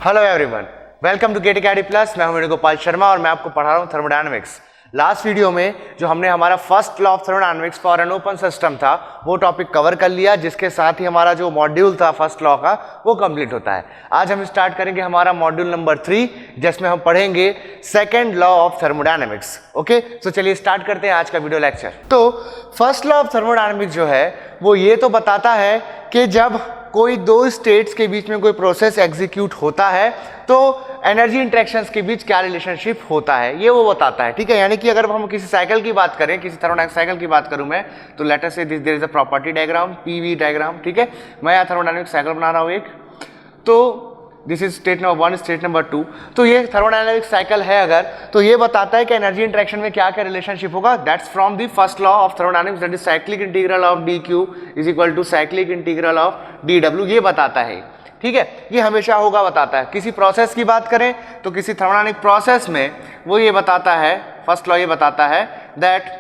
Hello everyone, welcome to GATE academy plus. मैं हूं वेणुगोपाल शर्मा और मैं आपको पढ़ा रहा हूं थर्मोडायनामिक्स। लास्ट वीडियो में जो हमने हमारा first law of thermodynamics for an open system था वो टॉपिक कवर कर लिया, जिसके साथ ही हमारा जो मॉड्यूल था फर्स्ट लॉ का वो कंप्लीट होता है। आज हम स्टार्ट करेंगे हमारा मॉड्यूल नंबर 3, जिसमें हम पढ़ेंगे second law of thermodynamics. Okay, तो चलिए स्टार्ट करते हैं आज का वीडियो लेक्चर। तो फर्स्ट लॉ ऑफ थर्मोडायनामिक्स जो है वो ये तो बताता है कि जब कोई दो स्टेट्स के बीच में कोई प्रोसेस एग्जीक्यूट होता है तो एनर्जी इंटरेक्शंस के बीच क्या रिलेशनशिप होता है, ये वो बताता है। ठीक है, यानी कि अगर हम किसी साइकिल की बात करें, किसी थर्मोडायनामिक साइकिल की बात करूं मैं, तो let us say this there is a property diagram, PV diagram. ठीक है, मैं यहाँ थर्मोडायनामिक साइकिल बना रहा हूँ एक, तो this is state number 1, state number 2। तो ये थर्मोडायनामिक साइकिल है अगर, तो ये बताता है कि एनर्जी इंटरेक्शन में क्या क्या रिलेशनशिप होगा। That's from the first law of thermodynamics, that is cyclic integral of dq is equal to cyclic integral of dw। ये बताता है, ठीक है, ये हमेशा होगा बताता है। किसी प्रोसेस की बात करें तो किसी थर्मोडायनामिक प्रोसेस में वो ये बताता है, फर्स्ट लॉ ये बताता है that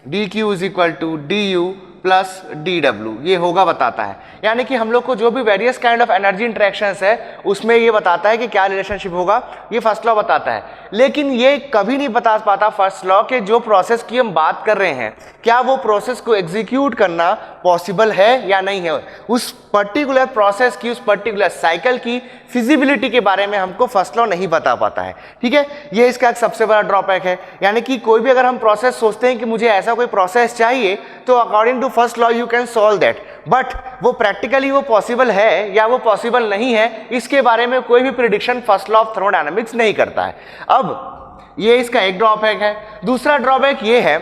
dq is equal to du plus dw, ये होगा बताता है। यानी कि हम लोग को जो भी various kind of energy interactions है उसमें ये बताता है कि क्या रिलेशनशिप होगा, ये फर्स्ट लॉ बताता है। लेकिन ये कभी नहीं बता पाता फर्स्ट लॉ के जो प्रोसेस की हम बात कर रहे हैं क्या वो प्रोसेस को एग्जीक्यूट करना पॉसिबल है या नहीं है। उस पर्टिकुलर प्रोसेस की, उस पर्टिकुलर साइकिल की फिजिबिलिटी के बारे में हमको फर्स्ट लॉ नहीं बता पाता है। ठीक है, ये इसका एक सबसे बड़ा ड्रॉबैक है। यानी कि कोई भी अगर हम प्रोसेस सोचते हैं कि मुझे ऐसा कोई प्रोसेस चाहिए तो according to first law you can solve that, but वो प्रैक्टिकली वो पॉसिबल है या वो पॉसिबल नहीं है, इसके बारे में कोई भी prediction first law of thermodynamics नहीं करता है। अब ये इसका एक ड्रॉबैक है। दूसरा ड्रॉबैक ये है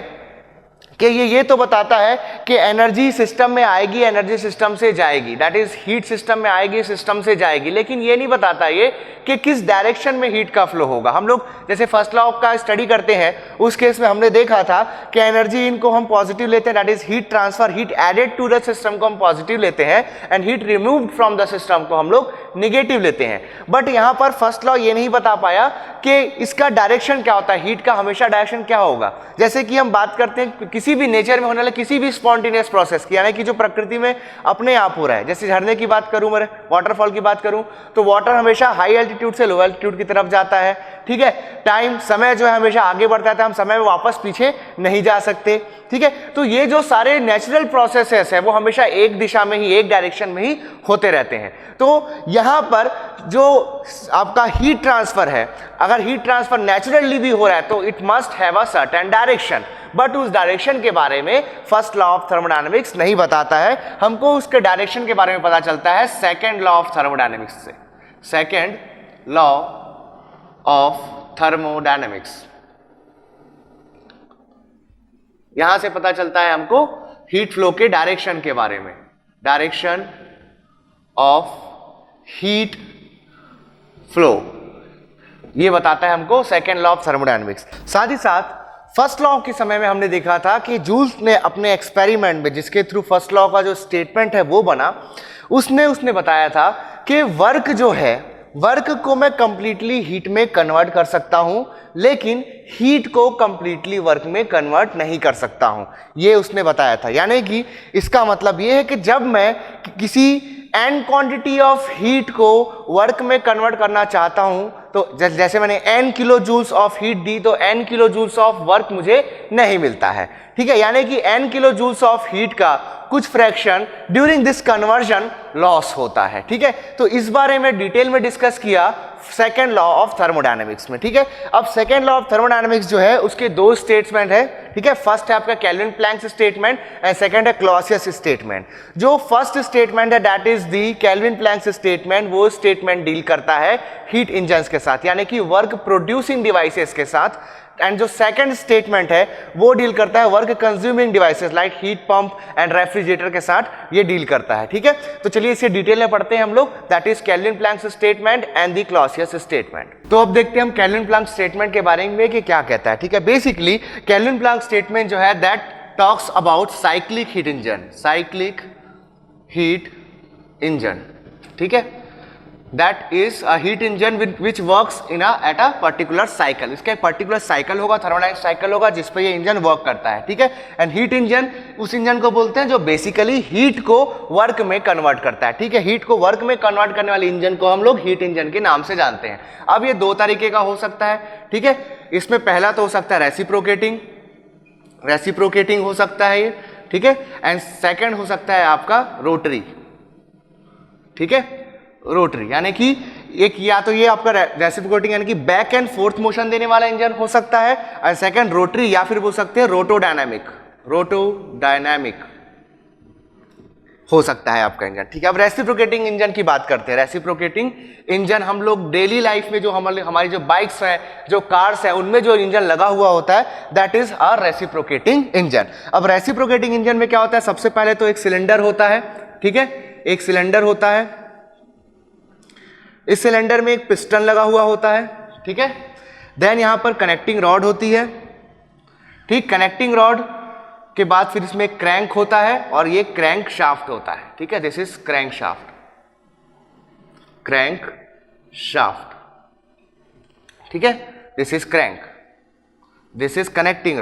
कि ये तो बताता है कि एनर्जी सिस्टम में आएगी, एनर्जी सिस्टम से जाएगी, दैट इज हीट सिस्टम में आएगी, सिस्टम से जाएगी, लेकिन ये नहीं बताता ये कि किस डायरेक्शन में हीट का फ्लो होगा। हम लोग जैसे फर्स्ट लॉ का स्टडी करते हैं उस केस में हमने देखा था कि एनर्जी इनको हम पॉजिटिव लेते हैं, that is heat transfer, heat added to the system को हम पॉजिटिव लेते हैं and heat removed from the system को हम लोग निगेटिव लेते हैं। बट यहाँ पर फर्स्ट लॉ ये नहीं बता पाया कि इसका डायरेक्शन क्या होता है, हीट का हमेशा डायरेक्शन क्या होगा। जैसे कि हम बात करते हैं किसी भी नेचर में होने वाले किसी भी स्पॉन्टेनियस प्रोसेस की, यानी कि जो प्रकृति में अपने आप हो रहा है, जैसे झरने की बात करूं मैं, वाटरफॉल की बात करूं, तो वाटर हमेशा हाई एल्टीट्यूड से लो एल्टीट्यूड की तरफ जाता है। ठीक है, टाइम, समय जो है हमेशा आगे बढ़ता है, हम समय में वापस पीछे नहीं जा सकते। ठीक है, तो ये जो सारे नेचुरल प्रोसेसेस है वो हमेशा एक दिशा में ही, एक डायरेक्शन में ही होते रहते हैं। तो यहां पर जो आपका हीट ट्रांसफर है, अगर हीट ट्रांसफर नेचुरली भी हो रहा है तो it must have a certain direction, but उस डायरेक्शन के बारे में फर्स्ट लॉ ऑफ थर्मोडायनामिक्स नहीं बताता है। हमको उसके डायरेक्शन के बारे में पता चलता है सेकेंड लॉ ऑफ थर्मोडायनामिक्स से। सेकेंड लॉ ऑफ थर्मोडायनामिक्स, यहां से पता चलता है हमको हीट फ्लो के डायरेक्शन के बारे में, डायरेक्शन ऑफ हीट फ्लो, ये बताता है हमको सेकेंड लॉ ऑफ थर्मोडायनामिक्स। साथ ही साथ फर्स्ट लॉ के समय में हमने देखा था कि जूल्स ने अपने एक्सपेरिमेंट में, जिसके थ्रू फर्स्ट लॉ का जो स्टेटमेंट है वो बना, उसने बताया था कि वर्क जो है, वर्क को मैं कंप्लीटली हीट में कन्वर्ट कर सकता हूं, लेकिन हीट को कंप्लीटली वर्क में कन्वर्ट नहीं कर सकता हूं, ये उसने बताया था। यानी कि इसका मतलब ये है कि जब मैं किसी n क्वांटिटी ऑफ हीट को वर्क में कन्वर्ट करना चाहता हूं, तो जैसे मैंने n kilo joules of heat दी तो n kilo joules of work मुझे नहीं मिलता है। ठीक है, यानी कि n kilo joules of heat का कुछ fraction during this conversion loss होता है। ठीक है, तो इस बारे में डिटेल में डिस्कस किया सेकेंड लॉ ऑफ थर्मोडायनामिक्स में। ठीक है, अब सेकेंड लॉ ऑफ थर्मोडायनामिक्स जो है उसके दो स्टेटमेंट है। ठीक है, फर्स्ट है आपका Kelvin Planck's statement and second है क्लॉसियस स्टेटमेंट। जो फर्स्ट स्टेटमेंट है that is the Kelvin Planck's statement, वो स्टेटमेंट डील करता है हीट इंजन्स के साथ, यानी कि वर्क प्रोड्यूसिंग डिवाइसेस के साथ। एंड जो सेकंड स्टेटमेंट है वो डील करता है work consuming devices like heat pump and refrigerator के साथ, ये डील करता है। ठीक है, तो चलिए इसे डिटेल में पढ़ते हैं हम लोग, that is Kelvin Planck's statement and the Clausius statement. तो अब देखते हैं हम केल्विन प्लैंक स्टेटमेंट के बारे में कि क्या कहता है। ठीक है, बेसिकली केल्विन प्लैंक स्टेटमेंट जो है that talks about cyclic heat engine, cyclic heat engine. ठीक है, that is a heat engine which works in at a particular cycle. इसका एक पर्टिकुलर साइकिल होगा, थर्मोडायनामिक साइकिल होगा जिस पे ये इंजन वर्क करता है, ठीक है। एंड हीट इंजन उस इंजन को बोलते हैं जो बेसिकली हीट को वर्क में कन्वर्ट करता है, ठीक है। हीट को वर्क में कन्वर्ट करने वाले इंजन को हम लोग हीट इंजन के नाम से जानते हैं। अब ये दो तरीके का हो सकता है, ठीक है। इसमें पहला तो हो सकता है रेसिप्रोकेटिंग हो सकता है ये, ठीक है। एंड सेकंड हो सकता है आपका रोटरी, ठीक है, रोटरी, यानी कि एक या तो ये आपका रेसिप्रोकेटिंग यानी कि बैक एंड फोर्थ मोशन देने वाला इंजन हो सकता है, और सेकंड रोटरी, या फिर बोल सकते हैं रोटोडायनामिक हो सकता है आपका इंजन, ठीक है। अब रेसिप्रोकेटिंग इंजन की बात करते हैं। रेसिप्रोकेटिंग इंजन हम लोग डेली लाइफ में जो हमारी जो बाइक्स हैं, जो कार्स हैं, उनमें जो इंजन लगा हुआ होता है that is a reciprocating engine. अब रेसिप्रोकेटिंग इंजन में क्या होता है, सबसे पहले तो एक सिलेंडर होता है, ठीक है, एक सिलेंडर होता है। इस सिलेंडर में एक पिस्टन लगा हुआ होता है, ठीक है। देन यहां पर कनेक्टिंग रॉड होती है, ठीक। कनेक्टिंग रॉड के बाद फिर इसमें क्रैंक होता है और ये क्रैंक शाफ्ट होता है, ठीक है। दिस इज क्रैंक शाफ्ट, ठीक है। This is crank, this is connecting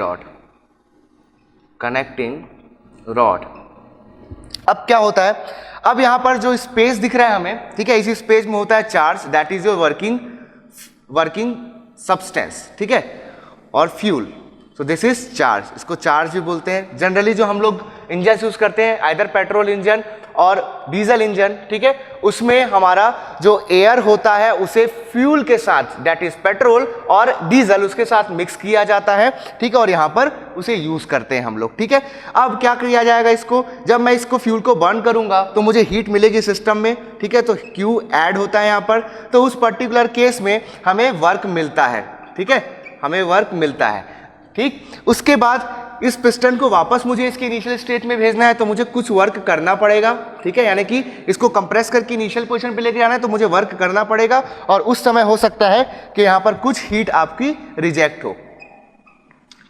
rod. अब क्या होता है, अब यहां पर जो स्पेस दिख रहा है हमें, ठीक है, इसी स्पेस में होता है charge, that is your working substance, ठीक है, और fuel. So this is charge, इसको चार्ज भी बोलते हैं। जनरली जो हम लोग इंजन यूज करते हैं, आइदर पेट्रोल इंजन और डीजल इंजन, ठीक है, उसमें हमारा जो एयर होता है उसे फ्यूल के साथ, दैट इज पेट्रोल और डीजल, उसके साथ मिक्स किया जाता है, ठीक है, और यहां पर उसे यूज करते हैं हम लोग, ठीक है। अब क्या किया जाएगा इसको, जब मैं इसको फ्यूल को बर्न करूंगा तो मुझे हीट मिलेगी सिस्टम में, ठीक है, तो Q ऐड होता है यहां पर, तो उस पर्टिकुलर केस में हमें वर्क मिलता है, ठीक है, हमें वर्क मिलता है, ठीक। उसके बाद इस पिस्टन को वापस मुझे इसके इनिशियल स्टेट में भेजना है तो मुझे कुछ वर्क करना पड़ेगा, ठीक है, यानी कि इसको कंप्रेस करके इनिशियल पोजीशन पे लेके आना है तो मुझे वर्क करना पड़ेगा, और उस समय हो सकता है कि यहां पर कुछ हीट आपकी रिजेक्ट हो,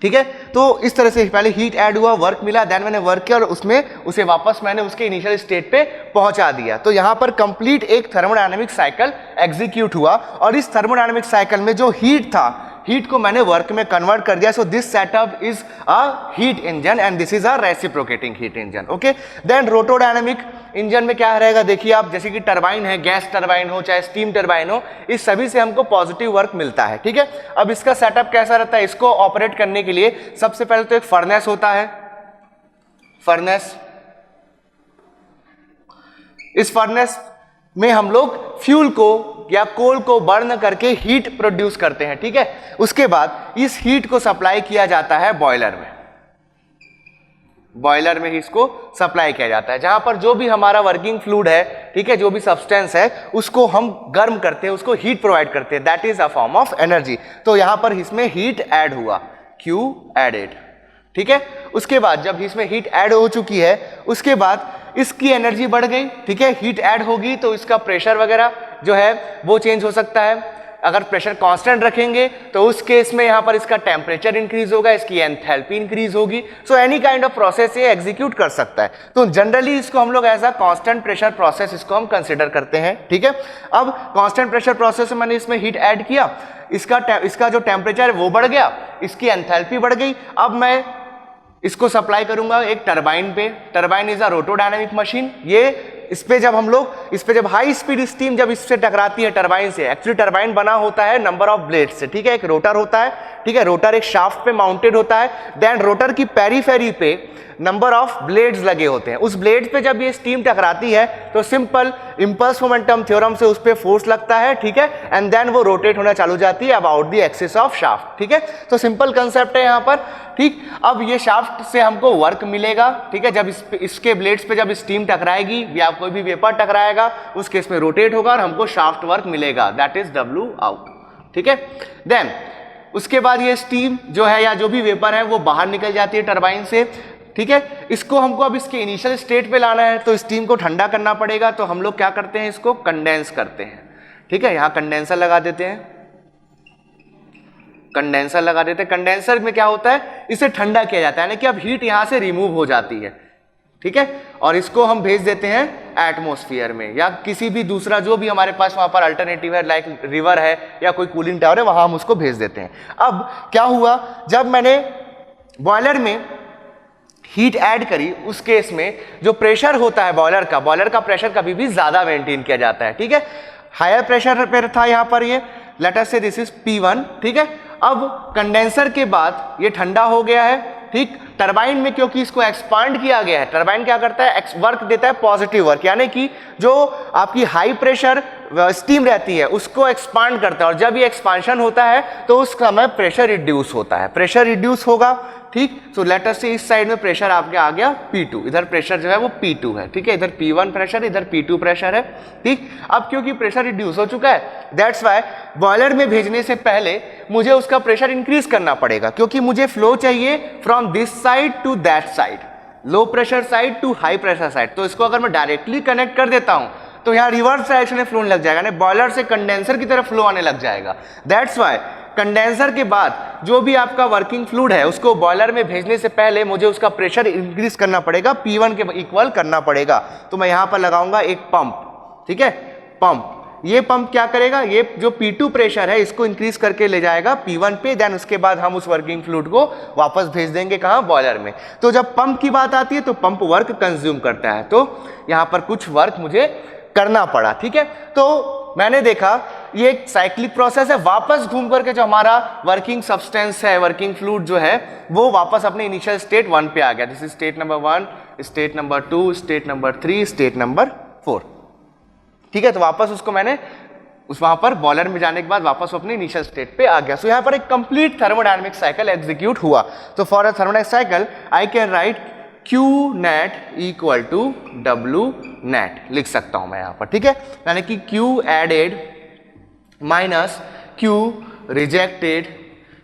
ठीक है। तो इस तरह से पहले हीट ऐड हुआ, वर्क मिला, देन मैंने वर्क किया और उसे वापस मैंने उसके इनिशियल स्टेट पे पहुंचा दिया। तो यहां पर कंप्लीट एक थर्मोडायनामिक साइकिल एग्जीक्यूट हुआ, और इस थर्मोडायनामिक साइकिल में जो हीट था, हीट को मैंने वर्क में कन्वर्ट कर दिया। So this setup is a heat engine and this is a reciprocating heat engine, okay. Then rotodynamic engine में क्या रहेगा, देखिए आप, जैसे कि टरबाइन है, गैस टरबाइन हो चाहे स्टीम टरबाइन हो, इस सभी से हमको पॉजिटिव वर्क मिलता है, ठीक है। अब इसका सेटअप कैसा रहता है, इसको ऑपरेट करने के लिए सबसे पहले तो एक फर्नेस होता है, फर्नेस। इस फर्नेस में हम लोग फ्यूल को या कोल को बर्न करके हीट प्रोड्यूस करते हैं, ठीक है। उसके बाद इस हीट को सप्लाई किया जाता है बॉयलर में ही इसको सप्लाई किया जाता है, जहां पर जो भी हमारा वर्किंग फ्लूइड है, ठीक है, जो भी सब्सटेंस है उसको हम गर्म करते हैं, उसको हीट प्रोवाइड करते हैं, that is a form of energy. तो यहां पर इसमें हीट ऐड हुआ, Q एडेड, ठीक है। उसके बाद जब इसमें हीट ऐड हो चुकी है, उसके बाद इसकी एनर्जी बढ़ गई, ठीक है, हीट ऐड होगी तो इसका प्रेशर वगैरह जो है वो चेंज हो सकता है। अगर प्रेशर कांस्टेंट रखेंगे तो उस केस में यहां पर इसका टेम्परेचर इंक्रीज होगा, इसकी एंथैल्पी इंक्रीज होगी। So any kind of process ये एग्जीक्यूट कर सकता है। तो जनरली इसको हम लोग as a constant pressure process इसको हम कंसिडर करते हैं, ठीक है। अब कांस्टेंट प्रेशर प्रोसेस में मैंने इसमें हीट ऐड किया, इसका जो टेम्परेचर है वो बढ़ गया, इसकी एंथैल्पी बढ़ गई। अब मैं इसको सप्लाई करूंगा एक टरबाइन पे, टरबाइन इज अ रोटोडायनामिक मशीन। इस पे जब हाई स्पीड स्टीम जब इससे टकराती है टरबाइन से, एक्चुअली टरबाइन बना होता है नंबर ऑफ ब्लेड से, ठीक है, एक रोटर होता है, ठीक है, रोटर एक शाफ्ट पे माउंटेड होता है, देन रोटर की पेरीफेरी पे नंबर ऑफ ब्लेड्स लगे होते हैं। उस ब्लेड पे जब ये स्टीम टकराती है तो सिंपल इंपल्स मोमेंटम थ्योरम से उस पे फोर्स लगता है, ठीक है, एंड देन वो रोटेट होना चालू जाती है about the axis of shaft, ठीक है। तो सिंपल कंसेप्ट है यहाँ पर, ठीक। अब ये शाफ्ट से हमको वर्क मिलेगा, ठीक है, जब इसके ब्लेड्स पे जब स्टीम टकराएगी या कोई भी वेपर टकराएगा उस केस में रोटेट होगा और हमको शाफ्ट वर्क मिलेगा, दैट इज W आउट, ठीक है। देन उसके बाद ये स्टीम जो है या जो भी वेपर है वो बाहर निकल जाती है टरबाइन से, ठीक है। इसको हमको अब इसके इनिशियल स्टेट पे लाना है तो स्टीम को ठंडा करना पड़ेगा, तो हम लोग क्या करते हैं, इसको कंडेंस करते हैं, ठीक है। यहां कंडेंसर लगा देते हैं, कंडेंसर में क्या होता है, इसे ठंडा किया जाता है, यानी कि अब हीट यहां से रिमूव हो जाती है, ठीक है, और इसको हम भेज देते हैं एटमोस्फियर में, या किसी भी दूसरा जो भी हमारे पास वहां पर अल्टरनेटिव है, लाइक रिवर है या कोई कूलिंग टावर है, वहां हम उसको भेज देते हैं। अब क्या हुआ, जब मैंने बॉयलर में हीट ऐड करी, उस केस में जो प्रेशर होता है बॉयलर का प्रेशर कभी भी ज्यादा मेंटेन किया जाता है, ठीक है। हायर प्रेशर पे था यहां पर, ये late us say this is P1, ठीक है। अब कंडेंसर के बाद ये ठंडा हो गया है, ठीक। टरबाइन में क्योंकि इसको एक्सपांड किया गया है, टरबाइन क्या करता है, वर्क देता है पॉजिटिव वर्क, यानी कि जो आपकी हाई प्रेशर स्टीम रहती है उसको एक्सपांड करता है, और जब ये एक्सपांशन होता है तो उस समय प्रेशर रिड्यूस होता है, प्रेशर रिड्यूस होगा, ठीक। सो लेट अस से इस साइड में प्रेशर आपके आ गया P2, इधर प्रेशर जो है वो P2 है, ठीक है। इधर P1 प्रेशर, इधर P2 प्रेशर है, ठीक। अब क्योंकि प्रेशर रिड्यूस हो चुका है, दैट्स व्हाई बॉयलर में भेजने से पहले मुझे उसका प्रेशर इंक्रीज करना पड़ेगा, क्योंकि मुझे फ्लो चाहिए from this side to that side, low pressure side to high pressure side. तो इसको अगर मैं डायरेक्टली कनेक्ट कर देता हूं तो यहाँ रिवर्स डायरेक्शन में फ्लो लग जाएगा, यानी बॉयलर से कंडेंसर की तरफ फ्लो आने लग जाएगा। दैट्स व्हाई कंडेंसर के बाद जो भी आपका वर्किंग फ्लूइड है उसको बॉयलर में भेजने से पहले मुझे उसका प्रेशर इंक्रीज करना पड़ेगा, P1 के इक्वल करना पड़ेगा। तो मैं यहां पर लगाऊंगा एक पंप, ठीक है, पंप। ये पंप क्या करेगा, ये जो P2 प्रेशर है इसको इंक्रीज करके ले जाएगा P1 पे, देन उसके बाद हम उस वर्किंग फ्लूइड को वापस भेज देंगे कहां, बॉयलर में। तो जब पंप की बात आती है तो पंप वर्क कंज्यूम करता है, तो यहां पर कुछ वर्क मुझे करना पड़ा, ठीक है। तो मैंने देखा ये एक साइक्लिक प्रोसेस है, वापस घूम करके जो हमारा वर्किंग सब्सटेंस है, वर्किंग फ्लूइड जो है वो वापस अपने इनिशियल स्टेट 1 पे आ गया। This is state number 1, state number 2, state number 3, state number 4, ठीक है। तो वापस उसको मैंने उस वहां पर बॉयलर में जाने के बाद वापस अपने इनिशियल स्टेट पे आ गया। सो यहाँ पर एक कंप्लीट थर्मोडायनेमिक साइकिल एग्जीक्यूट हुआ। तो for a thermodynamic cycle I can write Q net equal to W net लिख सकता हूं मैं यहां पर, ठीक है। यानी कि Q added minus Q rejected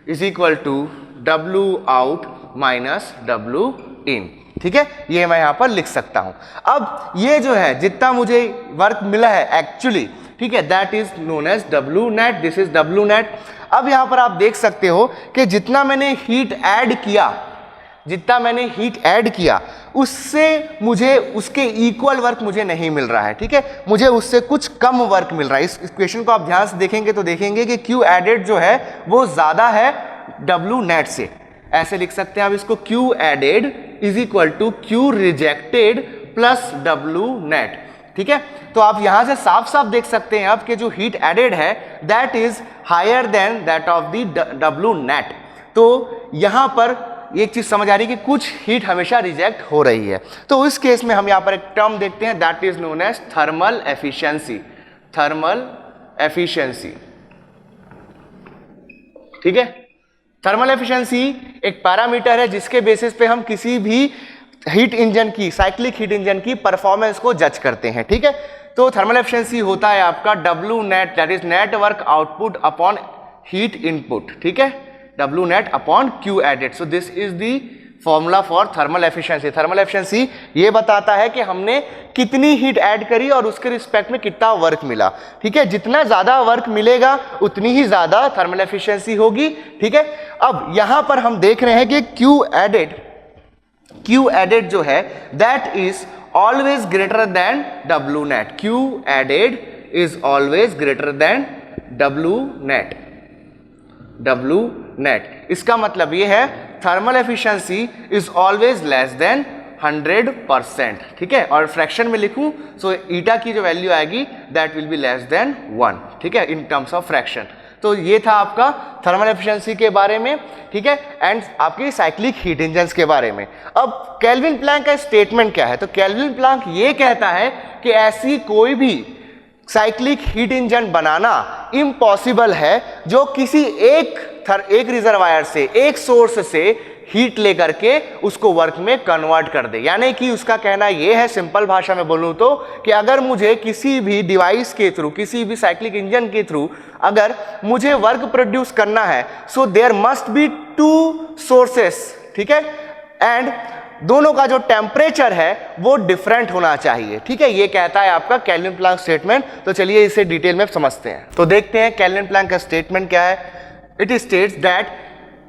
is equal to W out minus W in, ठीक है। ये मैं यहां पर लिख सकता हूं। अब ये जो है जितना मुझे वर्क मिला है एक्चुअली, ठीक है, that is known as W net, this is W net। अब यहां पर आप देख सकते हो कि जितना मैंने हीट ऐड किया उससे मुझे उसके इक्वल वर्क मुझे नहीं मिल रहा है, ठीक है। मुझे उससे कुछ कम वर्क मिल रहा है। इस इक्वेशन को आप ध्यान से देखेंगे तो देखेंगे कि Q एडेड जो है वो ज्यादा है W नेट से। ऐसे लिख सकते हैं आप इसको, Q added is equal to Q rejected plus W net, ठीक है। तो आप यहां से साफ साफ देख सकते हैं अब कि जो हीट एडेड है that is higher than that of the W net. तो यहां पर एक चीज समझ आ रही है कि कुछ हीट हमेशा रिजेक्ट हो रही है। तो इस केस में हम यहां पर एक टर्म देखते हैं that is known as thermal efficiency, thermal efficiency, ठीक है। थर्मल एफिशिएंसी एक पैरामीटर है जिसके बेसिस पे हम किसी भी हीट इंजन की, साइक्लिक हीट इंजन की परफॉर्मेंस को जज करते हैं, ठीक है। तो थर्मल एफिशिएंसी होता है आपका W net, that is net work output upon heat input, ठीक है, W net upon Q added. So this is the formula for thermal efficiency. Thermal efficiency ये बताता है कि हमने कितनी हीट ऐड करी और उसके रिस्पेक्ट में कितना वर्क मिला, ठीक है। जितना ज्यादा वर्क मिलेगा उतनी ही ज्यादा थर्मल एफिशिएंसी होगी, ठीक है। अब यहां पर हम देख रहे हैं कि Q added जो है that is always greater than W net. Q added is always greater than W net. W net, इसका मतलब ये है thermal efficiency is always less than 100%, ठीक है। और फ्रैक्शन में लिखूं सो ईटा की जो वैल्यू आएगी that will be less than 1, ठीक है, इन टर्म्स ऑफ फ्रैक्शन। तो ये था आपका थर्मल एफिशिएंसी के बारे में, ठीक है, एंड आपकी साइक्लिक हीट इंजन्स के बारे में। अब केल्विन प्लैंक का स्टेटमेंट क्या है, तो केल्विन प्लैंक ये कहता है कि ऐसी कोई भी साइक्लिक हीट इंजन बनाना इम्पॉसिबल है जो किसी एक रिजर्वायर से, एक सोर्स से हीट लेकर के उसको वर्क में कन्वर्ट कर दे। यानी कि उसका कहना यह है, सिंपल भाषा में बोलूं तो, कि अगर मुझे किसी भी डिवाइस के थ्रू, किसी भी साइक्लिक इंजन के थ्रू अगर मुझे वर्क प्रोड्यूस करना है, so there must be 2 sources, ठीक है, एंड दोनों का जो टेम्परेचर है वो डिफरेंट होना चाहिए, ठीक है। ये कहता है आपका केल्विन प्लैंक स्टेटमेंट। तो चलिए इसे डिटेल में समझते हैं। तो देखते हैं केल्विन प्लैंक का स्टेटमेंट क्या है। It states that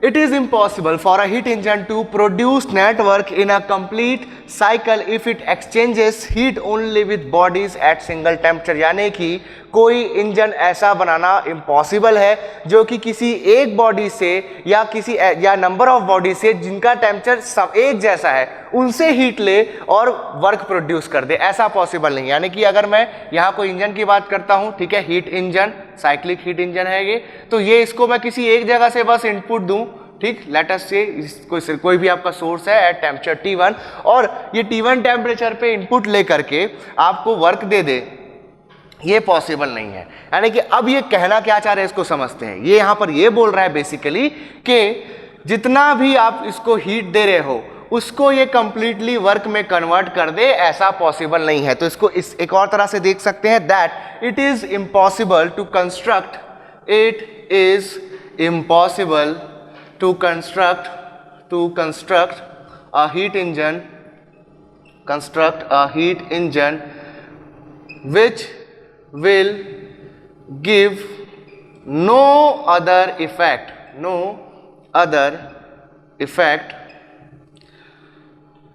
It is impossible for a heat engine to produce net work in a complete cycle if it exchanges heat only with bodies at single temperature। यानी कि कोई engine ऐसा बनाना impossible है जो कि किसी एक बॉडी से या नंबर ऑफ बॉडी से जिनका टेम्परेचर सब एक जैसा है उनसे हीट ले और वर्क प्रोड्यूस कर दे, ऐसा पॉसिबल नहीं। यानी कि अगर मैं यहाँ कोई इंजन की बात करता हूँ, ठीक है, heat engine, cyclic heat engine है ये, तो ये इसको मैं किसी एक जगह से बस इनपुट दूं, ठीक, लेट अस से कोई भी आपका सोर्स है एट टेम्परेचर T1 और ये T1 टेम्परेचर पे इनपुट ले करके आपको वर्क दे दे, ये पॉसिबल नहीं है। यानी कि अब ये कहना क्या चाह रहे हैं इसको समझते हैं। ये यहाँ पर ये बोल रहा है बेसिकली कि जितना भी आप इसको हीट दे रहे हो उसको ये कंप्लीटली वर्क में कन्वर्ट कर दे, ऐसा पॉसिबल नहीं है। तो इसको इस एक और तरह से देख सकते हैं, that it is impossible to construct, it is impossible to construct a heat engine which will give no other effect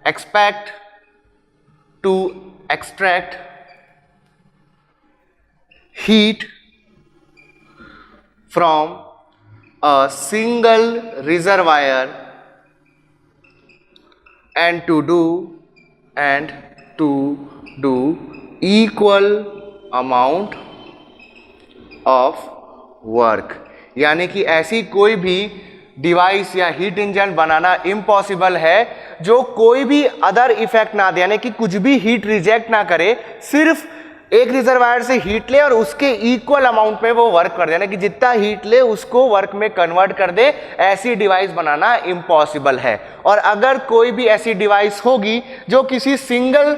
expect to extract heat from a single reservoir and to do equal amount of work। यानी कि ऐसी कोई भी device या heat engine बनाना impossible है जो कोई भी अदर इफेक्ट ना दे, यानी कि कुछ भी हीट रिजेक्ट ना करे, सिर्फ एक रिजर्वायर से हीट ले और उसके इक्वल अमाउंट में वो वर्क कर दे, यानी कि जितना हीट ले उसको वर्क में कन्वर्ट कर दे, ऐसी डिवाइस बनाना इम्पॉसिबल है। और अगर कोई भी ऐसी डिवाइस होगी जो किसी सिंगल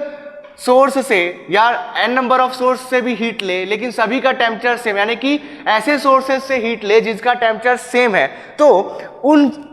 सोर्स से या n नंबर ऑफ सोर्स से भी हीट ले लेकिन सभी का टेम्परेचर सेम, यानी कि ऐसे सोर्सेज से हीट ले जिसका टेम्परेचर सेम है, तो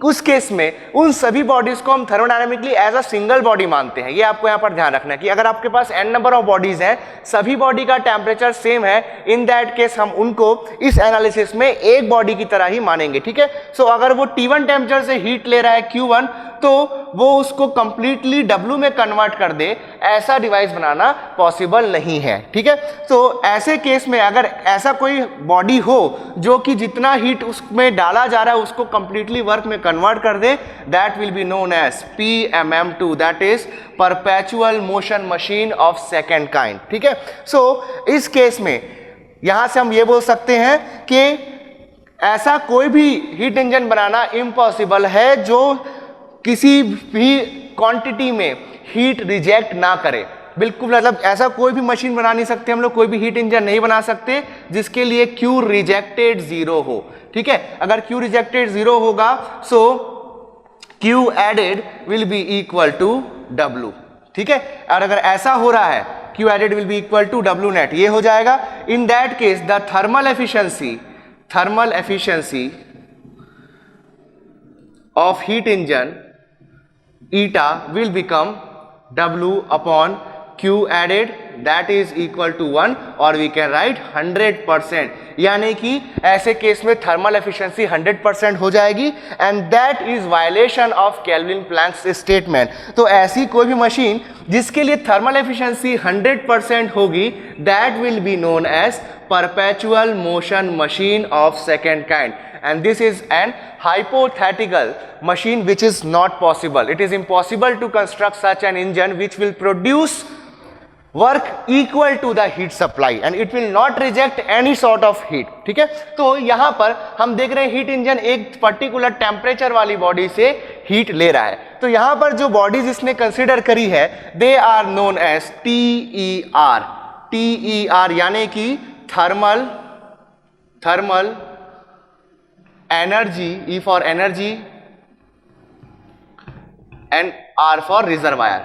उस केस में उन सभी बॉडीज को हम thermodynamically as a single body मानते हैं। ये आपको यहाँ पर ध्यान रखना है कि अगर आपके पास n नंबर ऑफ बॉडीज हैं, सभी बॉडी का टेम्परेचर सेम है, इन दैट केस हम उनको इस एनालिसिस में एक बॉडी की तरह ही मानेंगे, ठीक है। सो अगर वो T1 टेम्परेचर से हीट ले रहा है Q1, तो वो उसको कंप्लीटली W में कन्वर्ट कर दे, ऐसा डिवाइस बनाना पॉसिबल नहीं है, ठीक है। तो ऐसे केस में अगर ऐसा कोई बॉडी हो जो कि जितना हीट उसमें डाला जा रहा है उसको कंप्लीटली वर्क में कन्वर्ट कर दे, that will be known as PMM2, that is perpetual motion machine of second kind, ठीक है। सो इस केस में यहां से हम ये बोल सकते हैं कि ऐसा कोई भी हीट इंजन बनाना इम्पॉसिबल है जो किसी भी क्वांटिटी में हीट रिजेक्ट ना करे, बिल्कुल, मतलब ऐसा कोई भी मशीन बना नहीं सकते हम लोग, कोई भी हीट इंजन नहीं बना सकते जिसके लिए Q रिजेक्टेड 0 हो, ठीक है। अगर Q रिजेक्टेड 0 होगा so Q added will be equal to W, ठीक है। और अगर ऐसा हो रहा है Q added will be equal to W net, ये हो जाएगा। In that case the thermal efficiency of heat engine eta will become W upon Q added, that is equal to 1, और we can write 100%, यानी कि ऐसे case में thermal efficiency 100% हो जाएगी, and that is violation of Kelvin Planck's statement. तो ऐसी कोई भी मशीन जिसके लिए थर्मल एफिशिएंसी 100% होगी, that will be known as perpetual motion machine of second kind, and this is an hypothetical machine which is not possible. It is impossible to construct such an engine which will produce work equal to the heat supply and it will not reject any sort of heat, ठीक है। तो यहाँ पर हम देख रहे हैं heat engine एक पर्टिकुलर टेम्परेचर वाली बॉडी से हीट ले रहा है। तो यहाँ पर जो बॉडीज इसने कंसिडर करी है, they are known as TER, यानी कि thermal energy, E for energy and R for reservoir,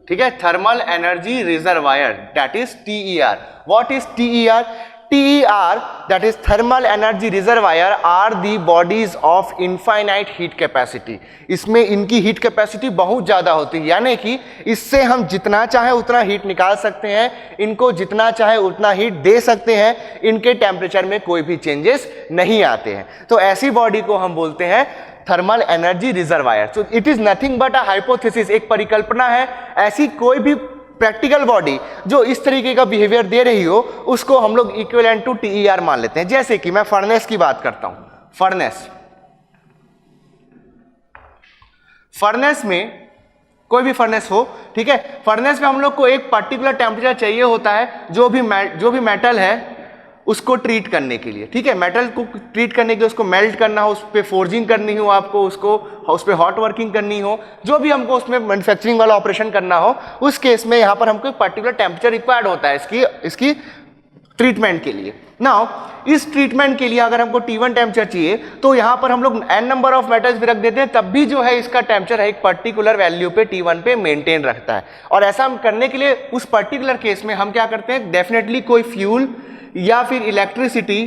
ठीक है। Thermal energy reservoir, that is TER। What is TER? TER, that is thermal energy reservoir, are the bodies of infinite heat capacity. इसमें इनकी heat capacity बहुत ज़्यादा होती है, यानी कि इससे हम जितना चाहे उतना हीट निकाल सकते हैं, इनको जितना चाहे उतना हीट दे सकते हैं, इनके टेम्परेचर में कोई भी चेंजेस नहीं आते हैं। तो ऐसी बॉडी को हम बोलते हैं thermal energy reservoir. So it is nothing but a hypothesis, एक परिकल्पना है। ऐसी कोई भी प्रैक्टिकल बॉडी जो इस तरीके का बिहेवियर दे रही हो उसको हम लोग इक्विवेलेंट टू TER मान लेते हैं। जैसे कि मैं फर्नेस की बात करता हूं, फर्नेस में कोई भी फर्नेस हो, ठीक है, फर्नेस में हम लोग को एक पर्टिकुलर टेम्परेचर चाहिए होता है जो भी मेटल है उसको ट्रीट करने के लिए, ठीक है, मेटल को ट्रीट करने के लिए उसको मेल्ट करना हो, उस पर फोर्जिंग करनी हो, आपको उसको उस पर हॉट वर्किंग करनी हो, जो भी हमको उसमें मैन्युफैक्चरिंग वाला ऑपरेशन करना हो, उस केस में यहाँ पर हमको एक पर्टिकुलर टेम्परेचर रिक्वायर्ड होता है इसकी ट्रीटमेंट के लिए। नाउ इस ट्रीटमेंट के लिए अगर हमको T1 टेम्परेचर चाहिए तो यहाँ पर हम लोग n नंबर ऑफ मेटल्स भी रख देते हैं, तब भी जो है इसका टेम्परेचर है एक पर्टिकुलर वैल्यू पे T1 पे मेंटेन रखता है। और ऐसा हम करने के लिए उस पर्टिकुलर केस में हम क्या करते हैं, डेफिनेटली कोई फ्यूल या फिर इलेक्ट्रिसिटी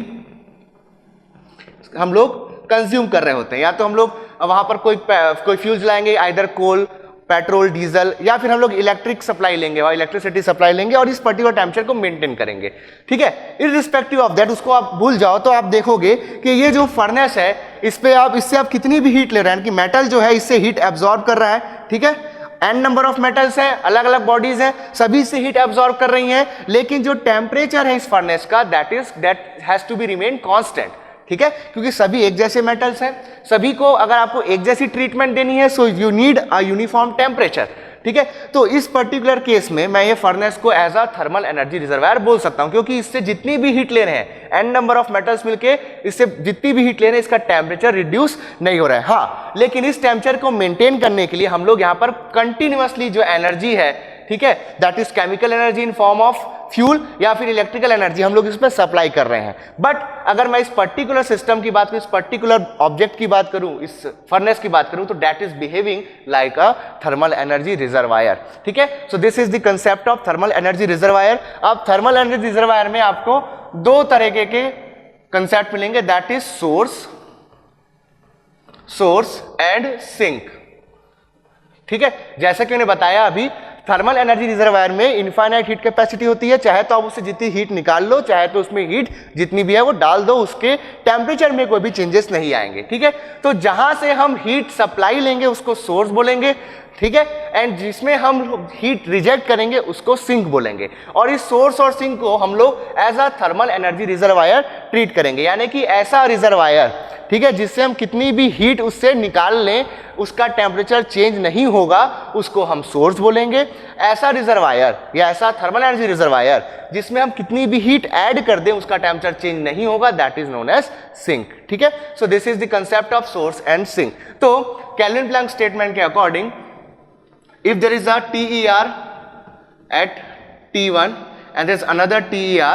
हम लोग कंज्यूम कर रहे होते हैं, या तो हम लोग वहां पर कोई फ्यूल जलाएंगे, आइदर कोल, पेट्रोल, डीजल, या फिर हम लोग इलेक्ट्रिक सप्लाई लेंगे और इलेक्ट्रिसिटी सप्लाई लेंगे और इस पर्टिकुलर टेम्परेचर को मेंटेन करेंगे, ठीक है। इररिस्पेक्टिव ऑफ दैट, उसको आप भूल जाओ तो आप देखोगे कि ये जो फर्नेस है इससे आप कितनी भी हीट ले रहे हैं कि मेटल जो है इससे हीट एब्जॉर्ब कर रहा है, ठीक है। n नंबर ऑफ मेटल्स हैं, अलग अलग बॉडीज हैं, सभी से हीट एब्जॉर्ब कर रही हैं, लेकिन जो टेम्परेचर है इस फर्नेस का that has to be remain constant, ठीक है, क्योंकि सभी एक जैसे मेटल्स हैं, सभी को अगर आपको एक जैसी ट्रीटमेंट देनी है so you need a uniform temperature, ठीक है। तो इस पर्टिकुलर केस में मैं ये फर्नेस को as a thermal energy reservoir बोल सकता हूं, क्योंकि इससे जितनी भी हीट ले रहे हैं n नंबर ऑफ मेटल्स मिलके इससे जितनी भी हीट ले रहे हैं इसका टेम्परेचर रिड्यूस नहीं हो रहा है। हाँ, लेकिन इस टेम्परेचर को मेंटेन करने के लिए हम लोग यहाँ पर कंटिन्यूअसली जो एनर्जी है, ठीक है, that is chemical energy in form of fuel या फिर इलेक्ट्रिकल एनर्जी हम लोग इसमें सप्लाई कर रहे हैं। बट अगर मैं इस पर्टिकुलर सिस्टम की बात करूं, इस पर्टिकुलर ऑब्जेक्ट की बात करूं, इस फर्नेस की बात करूं, तो that is behaving like a thermal energy reservoir, ठीक है। So this is the concept of thermal energy reservoir. अब थर्मल एनर्जी रिजर्वायर में आपको दो तरीके के कंसेप्ट मिलेंगे, that is source and sink, ठीक है। जैसा कि मैंने बताया अभी, थर्मल एनर्जी रिजर्वायर में इनफाइनाइट हीट कैपेसिटी होती है, चाहे तो आप उससे जितनी हीट निकाल लो, चाहे तो उसमें हीट जितनी भी है वो डाल दो, उसके टेम्परेचर में कोई भी चेंजेस नहीं आएंगे, ठीक है। तो जहां से हम हीट सप्लाई लेंगे उसको सोर्स बोलेंगे, ठीक है, एंड जिसमें हम हीट रिजेक्ट करेंगे उसको सिंक बोलेंगे। और इस सोर्स और सिंक को हम लोग as a thermal energy reservoir treat करेंगे, यानी कि ऐसा रिजर्वायर, ठीक है, जिससे हम कितनी भी हीट उससे निकाल लें उसका टेम्परेचर चेंज नहीं होगा, उसको हम सोर्स बोलेंगे। ऐसा रिजर्वायर या ऐसा थर्मल एनर्जी रिजर्वायर जिसमें हम कितनी भी हीट ऐड कर दें उसका टेम्परेचर चेंज नहीं होगा, that is known as sink, ठीक है। So this is the concept of source and sink. तो केल्विन प्लैंक स्टेटमेंट के according, if there is a TER at T1 and there is another TER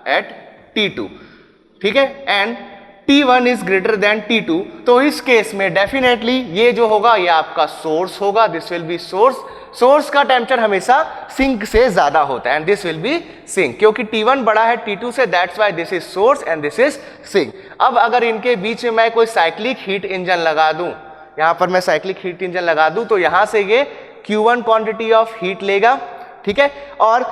at T2, ठीक है, and T1 is greater than T2, तो इस case में definitely ये जो होगा ये आपका सोर्स होगा, दिस विल बी सोर्स का टेम्परेचर हमेशा सिंक से ज्यादा होता है and this will be sink, क्योंकि T1 बड़ा है T2 से, that's why this is source and this is sink. अब अगर इनके बीच में मैं कोई साइक्लिक हीट इंजन लगा दूं, यहां पर मैं साइक्लिक हीट इंजन लगा दूं तो यहां से ये Q1 क्वांटिटी ऑफ हीट लेगा, ठीक है। और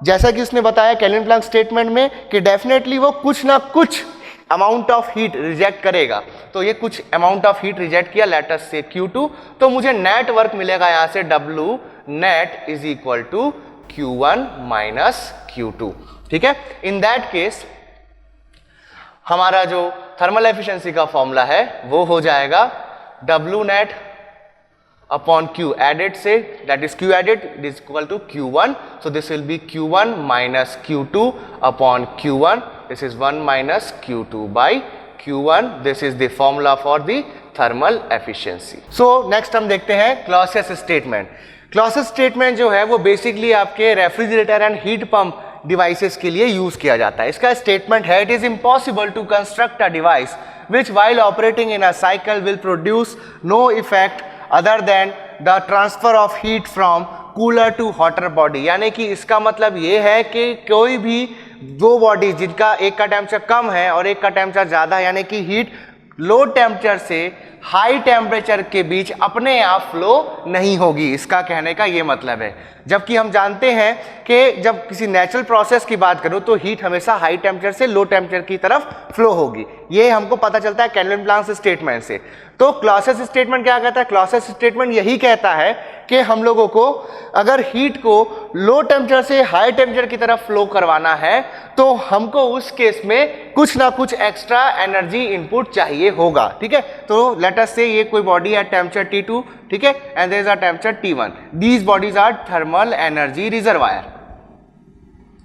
जैसा कि उसने बताया केल्विन प्लैंक स्टेटमेंट में कि डेफिनेटली वो कुछ ना कुछ अमाउंट ऑफ हीट रिजेक्ट करेगा, तो ये कुछ अमाउंट ऑफ हीट रिजेक्ट किया, लेट अस से Q2, तो मुझे नेट वर्क मिलेगा यहां से W net is equal to Q1 minus Q2, ठीक है। इन दैट केस हमारा जो थर्मल एफिशिएंसी का फॉर्मूला है वो हो जाएगा W net upon Q added, say that is Q added, it is equal to Q1, so this will be Q1 minus Q2 upon Q1, this is 1 minus Q2 by Q1, this is the formula for the thermal efficiency. So next हम देखते हैं clauses statement. Clauses statement जो है वो basically आपके refrigerator and heat pump devices के लिए use किया जाता है। इसका स्टेटमेंट है, it is impossible to construct a device which while operating in a cycle will produce no effect other than the transfer of heat from cooler to hotter body, यानी कि इसका मतलब ये है कि कोई भी दो बॉडी जिनका एक का टेम्परेचर कम है और एक का टेम्परेचर ज़्यादा है, यानी कि हीट लो टेम्परेचर से हाई टेम्परेचर के बीच अपने आप फ्लो नहीं होगी, इसका कहने का ये मतलब है। जबकि हम जानते हैं कि जब किसी नेचुरल प्रोसेस की बात करूं तो हीट हमेशा हाई टेम्परेचर से लो टेम्परेचर की तरफ फ्लो होगी, ये हमको पता चलता है केल्विन प्लैंक स्टेटमेंट से। तो क्लॉसियस स्टेटमेंट क्या कहता है? क्लॉसियस स्टेटमेंट यही कहता है कि हम लोगों को अगर हीट को लो टेम्परेचर से हाई टेम्परेचर की तरफ फ्लो करवाना है तो हमको उस केस में कुछ ना कुछ एक्स्ट्रा एनर्जी इनपुट चाहिए होगा, ठीक है। तो लेट अस से ये कोई बॉडी है टेम्परेचर T2, ठीक है, and there is a temperature T1। These bodies are thermal energy reservoir,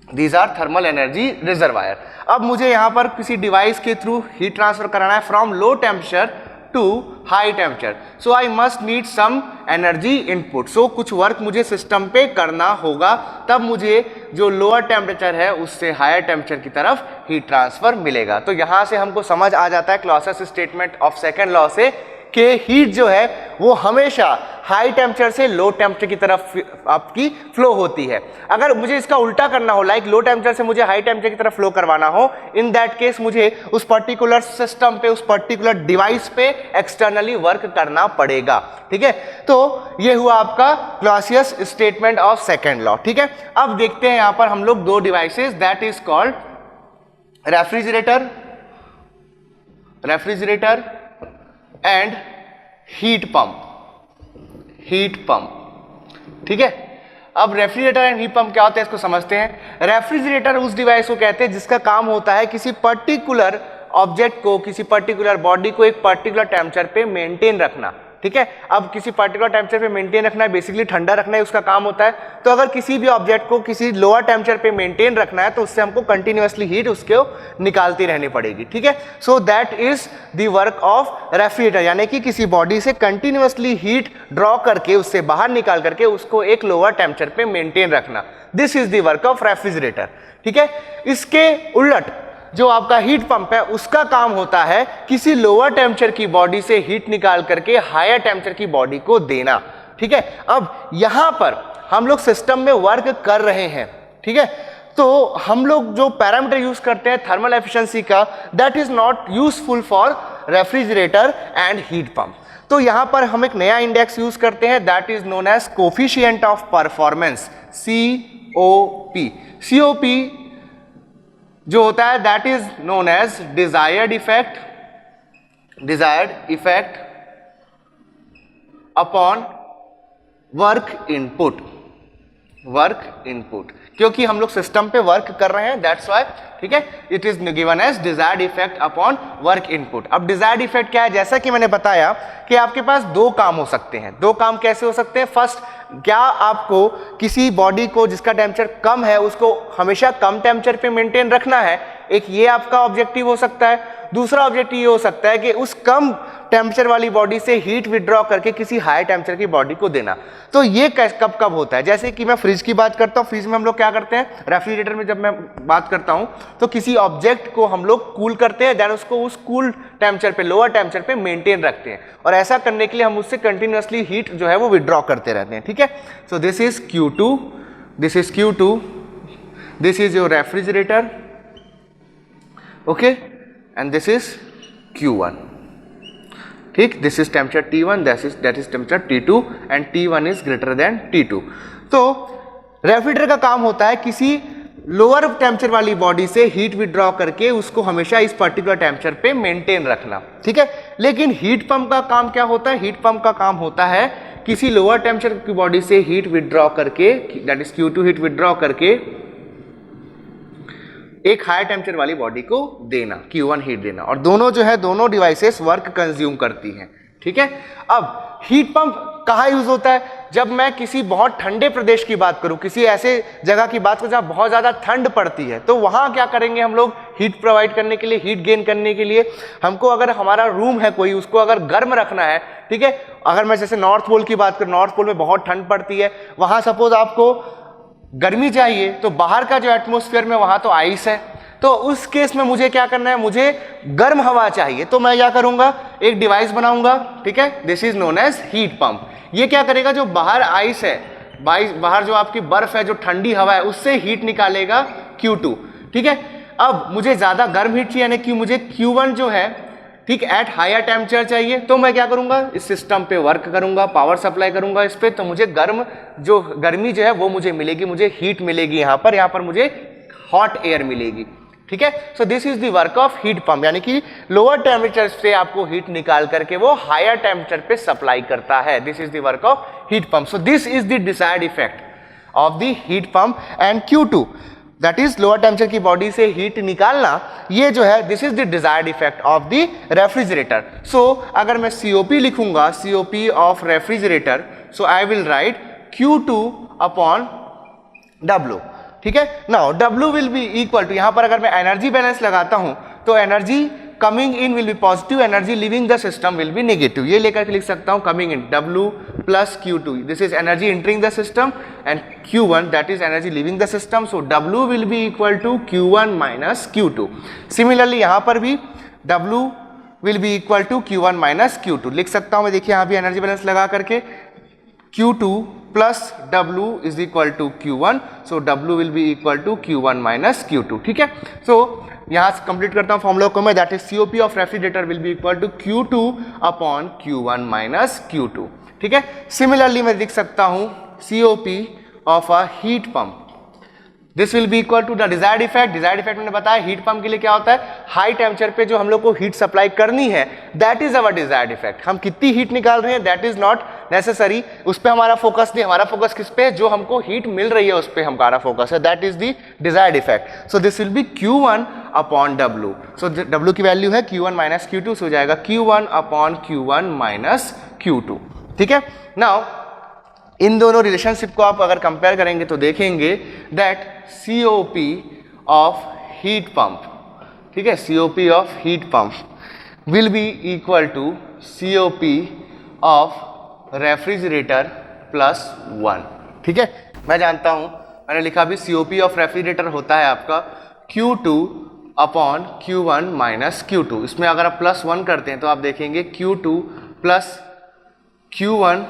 these are thermal energy reservoir. अब मुझे यहां पर किसी डिवाइस के थ्रू हीट ट्रांसफर कराना है from low temperature to high temperature, so I must need some energy input. So कुछ work मुझे सिस्टम पे करना होगा, तब मुझे जो लोअर टेम्परेचर है उससे हायर टेम्परेचर की तरफ हीट ट्रांसफर मिलेगा। तो यहां से हमको समझ आ जाता है Clausius statement of second law से कि हीट जो है वो हमेशा हाई टेम्परेचर से लो टेम्परेचर की तरफ आपकी फ्लो होती है। अगर मुझे इसका उल्टा करना हो, लाइक लो टेम्परेचर से मुझे हाई टेम्परेचर की तरफ फ्लो करवाना हो, इन दैट केस मुझे उस पर्टिकुलर सिस्टम पे, उस पर्टिकुलर डिवाइस पे एक्सटर्नली वर्क करना पड़ेगा, ठीक है। तो ये हुआ आपका Clausius statement of second law, ठीक है। अब देखते हैं यहां पर हम लोग दो devices, that is called refrigerator and heat pump, ठीक है। अब रेफ्रिजरेटर एंड हीट पंप क्या होता है इसको समझते हैं। रेफ्रिजरेटर उस डिवाइस को कहते हैं जिसका काम होता है किसी पर्टिकुलर ऑब्जेक्ट को, किसी पर्टिकुलर बॉडी को एक पर्टिकुलर टेम्परेचर पे मेंटेन रखना, ठीक है। अब किसी पर्टिकुलर टेम्परेचर पे मेंटेन रखना है, बेसिकली ठंडा रखना है, उसका काम होता है। तो अगर किसी भी ऑब्जेक्ट को किसी लोअर टेम्परेचर पे मेंटेन रखना है तो उससे हमको कंटिन्यूअसली हीट उसको निकालती रहनी पड़ेगी, ठीक है। So that is the work of refrigerator, यानी कि किसी बॉडी से कंटिन्यूअसली हीट ड्रॉ करके उससे बाहर निकाल करके उसको एक लोअर टेम्परेचर पे मेंटेन रखना, this is the work of refrigerator, ठीक है। इसके उलट जो आपका हीट पंप है उसका काम होता है किसी लोअर टेम्परेचर की बॉडी से हीट निकाल करके हायर टेम्परेचर की बॉडी को देना, ठीक है। अब यहां पर हम लोग सिस्टम में वर्क कर रहे हैं, ठीक है। तो हम लोग जो पैरामीटर यूज करते हैं थर्मल एफिशिएंसी का, that is not useful for refrigerator and heat pump. तो यहां पर हम एक नया इंडेक्स यूज करते हैं, that is known as coefficient of performance, COP। COP जो होता है that is known as desired effect upon work input, क्योंकि हम लोग सिस्टम पे वर्क कर रहे हैं, दैट्स व्हाई, ठीक है, it is given as desired effect upon work input. अब डिजायर्ड इफेक्ट क्या है? जैसा कि मैंने बताया कि आपके पास दो काम हो सकते हैं। दो काम कैसे हो सकते हैं? फर्स्ट, क्या आपको किसी बॉडी को जिसका टेम्परेचर कम है उसको हमेशा कम टेम्परेचर पे मेंटेन रखना है, एक ये आपका ऑब्जेक्टिव हो सकता है। दूसरा ऑब्जेक्टिव ये हो सकता है कि उस कम टेम्परेचर वाली बॉडी से हीट विड्रॉ करके किसी हाई टेम्परेचर की बॉडी को देना। तो ये कब कब होता है? जैसे कि मैं फ्रिज की बात करता हूँ, फ्रिज में हम लोग क्या करते हैं, रेफ्रिजरेटर में जब मैं बात करता हूँ तो किसी ऑब्जेक्ट को हम लोग कूल करते हैं, देन उसको उस कूल टेम्परेचर पे, लोअर टेम्परेचर पे मेंटेन रखते हैं, और ऐसा करने के लिए हम उससे कंटिन्यूअसली हीट जो है वो विड्रॉ करते रहते हैं, ठीक है। So this is Q2, this is Q2, this is your refrigerator, okay, and this is Q1, ठीक। This is temperature T1, that is temperature T2 and T1 is greater than T2। तो refrigerator का काम होता है किसी lower temperature वाली body से heat withdraw करके उसको हमेशा इस पर्टिकुलर टेम्परेचर पे मेंटेन रखना, ठीक है। लेकिन हीट पंप का काम क्या होता है? हीट पंप का काम होता है किसी लोअर टेम्परेचर की बॉडी से हीट विड्रॉ करके, that is Q2 heat withdraw करके एक हायर टेम्परेचर वाली बॉडी को देना, Q1 हीट देना, और दोनों जो है, दोनों डिवाइसेस वर्क कंज्यूम करती हैं, ठीक है। अब हीट पंप कहाँ यूज होता है? जब मैं किसी बहुत ठंडे प्रदेश की बात करूं, किसी ऐसे जगह की बात करूं जहां बहुत ज्यादा ठंड पड़ती है, तो वहां क्या करेंगे हम लोग? हीट प्रोवाइड करने के लिए, हीट गेन करने के लिए हमको, अगर हमारा रूम है कोई, उसको अगर गर्म रखना है, ठीक है। अगर मैं जैसे नॉर्थ पोल की बात करूं, नॉर्थ पोल में बहुत ठंड पड़ती है, वहां सपोज आपको गर्मी चाहिए, तो बाहर का जो एटमोस्फेयर में वहां तो आइस है, तो उस केस में मुझे क्या करना है? मुझे गर्म हवा चाहिए, तो मैं क्या करूंगा? एक डिवाइस बनाऊंगा, ठीक है, this is known as heat pump. ये क्या करेगा? जो बाहर आइस है, बाहर जो आपकी बर्फ है, जो ठंडी हवा है, उससे हीट निकालेगा Q2, ठीक है। अब मुझे ज्यादा गर्म हीट चाहिए, यानी कि मुझे Q1 जो है, ठीक, एट हायर टेम्परेचर चाहिए, तो मैं क्या करूंगा, इस सिस्टम पे वर्क करूंगा, पावर सप्लाई करूंगा इस पे, तो मुझे गर्मी जो है वो मुझे मिलेगी, मुझे हीट मिलेगी, यहाँ पर मुझे हॉट एयर मिलेगी, ठीक है। So this is the work of heat pump, यानी कि लोअर टेम्परेचर से आपको हीट निकाल करके वो हायर टेम्परेचर पे सप्लाई करता है। This is the work of heat pump. So this is the desired effect of the heat pump. And Q2 that is lower temperature की बॉडी से हीट निकालना, ये जो है this is the desired effect of the refrigerator. So अगर मैं COP लिखूंगा, COP of refrigerator, so I will write Q2 upon W, ठीक है। Now W will be equal to, यहां पर अगर मैं एनर्जी बैलेंस लगाता हूं तो energy coming in will be positive, energy leaving the system will be negative. ये लेकर के लिख सकता हूं coming in W plus Q2, this is energy entering the system, and Q1 that is energy leaving the system. So W will be equal to Q1 minus Q2। Similarly यहां पर भी W will be equal to Q1 minus Q2 लिख सकता हूं मैं। देखिए यहां भी एनर्जी बैलेंस लगा करके Q2 plus W is equal to Q1, so W will be equal to Q1 minus Q2, ठीक है। सो यहां से कंप्लीट करता हूं फॉर्मूला को मैं, that is COP of refrigerator will be equal to Q2 upon Q1 minus Q2, ठीक है। सिमिलरली मैं लिख सकता हूं COP of a heat pump, this will be equal to the desired effect. Desired effect मैंने बताया हीट पंप के लिए क्या होता है, हाई टेम्परेचर पे जो हम लोग को हीट सप्लाई करनी है, that is our desired effect. हम कितनी हीट निकाल रहे हैं दैट इज नॉट नेसेसरी, उस पर हमारा फोकस नहीं, हमारा फोकस किस पे, जो हमको हीट मिल रही है उस पर हमारा फोकस है, that is the desired effect. So this will B Q1 upon W। So W की वैल्यू है Q1 माइनस Q2, सो हो जाएगा Q1 upon Q1 minus Q2, ठीक है। नाउ इन दोनों रिलेशनशिप को आप अगर कंपेयर करेंगे तो देखेंगे that COP of heat pump, ठीक है, COP of heat pump will be equal to COP of refrigerator plus 1, ठीक है। मैं जानता हूं, मैंने लिखा भी COP ऑफ रेफ्रिजरेटर होता है आपका Q2 upon Q1 minus Q2। इसमें अगर आप प्लस 1 करते हैं तो आप देखेंगे Q2 plus Q1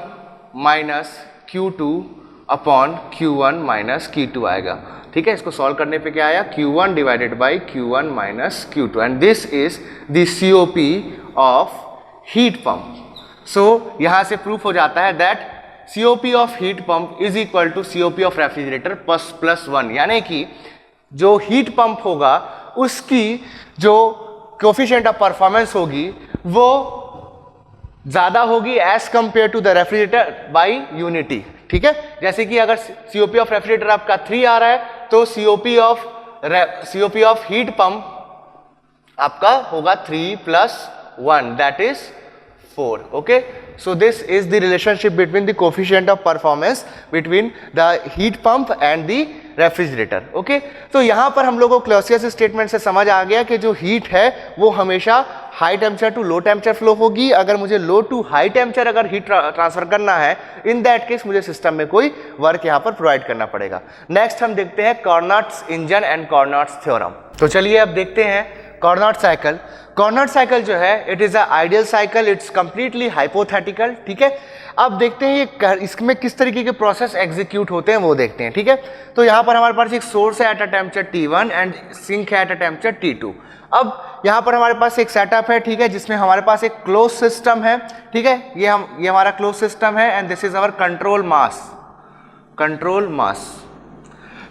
minus Q2 upon Q1 minus Q2 आएगा, ठीक है। इसको सॉल्व करने पे क्या आया, Q1 divided by Q1 minus Q2, and this is the COP of heat pump. So यहां से प्रूफ हो जाता है that COP of heat pump is equal to COP of refrigerator plus 1, यानी कि जो हीट पंप होगा उसकी जो कोफिशिएंट ऑफ परफॉर्मेंस होगी वो ज्यादा होगी as compare to the refrigerator by unity, ठीक है। जैसे कि अगर COP ऑफ रेफ्रिजरेटर आपका 3 आ रहा है तो COP ऑफ हीट पंप आपका होगा 3 plus 1 that is 4, okay. So this is the relationship between the coefficient of performance between the heat pump and the refrigerator, okay. तो यहाँ पर हम लोगों को क्लॉसियस स्टेटमेंट से समझ आ गया कि जो हीट है वो हमेशा high temperature to low temperature flow होगी। अगर मुझे लो टू हाई टेम्परेचर अगर हीट ट्रांसफर करना है, इन दैट केस मुझे सिस्टम में कोई वर्क यहाँ पर प्रोवाइड करना पड़ेगा। नेक्स्ट हम देखते हैं Carnot's engine and Carnot's theorem. तो चलिए अब देखते हैं कार्नोट साइकिल। कार्नोट साइकिल जो है it is a ideal cycle, it's completely hypothetical, ठीक है। अब देखते हैं ये इसमें किस तरीके के प्रोसेस एग्जीक्यूट होते हैं वो देखते हैं, ठीक है। तो यहाँ पर हमारे पास एक सोर्स है at a temperature T1 and sink है एट अ टेम्परेचर T2। अब यहाँ पर हमारे पास एक सेटअप है, ठीक है, जिसमें हमारे पास एक क्लोज सिस्टम है, ठीक है। ये हमारा क्लोज सिस्टम है and this is our control mass,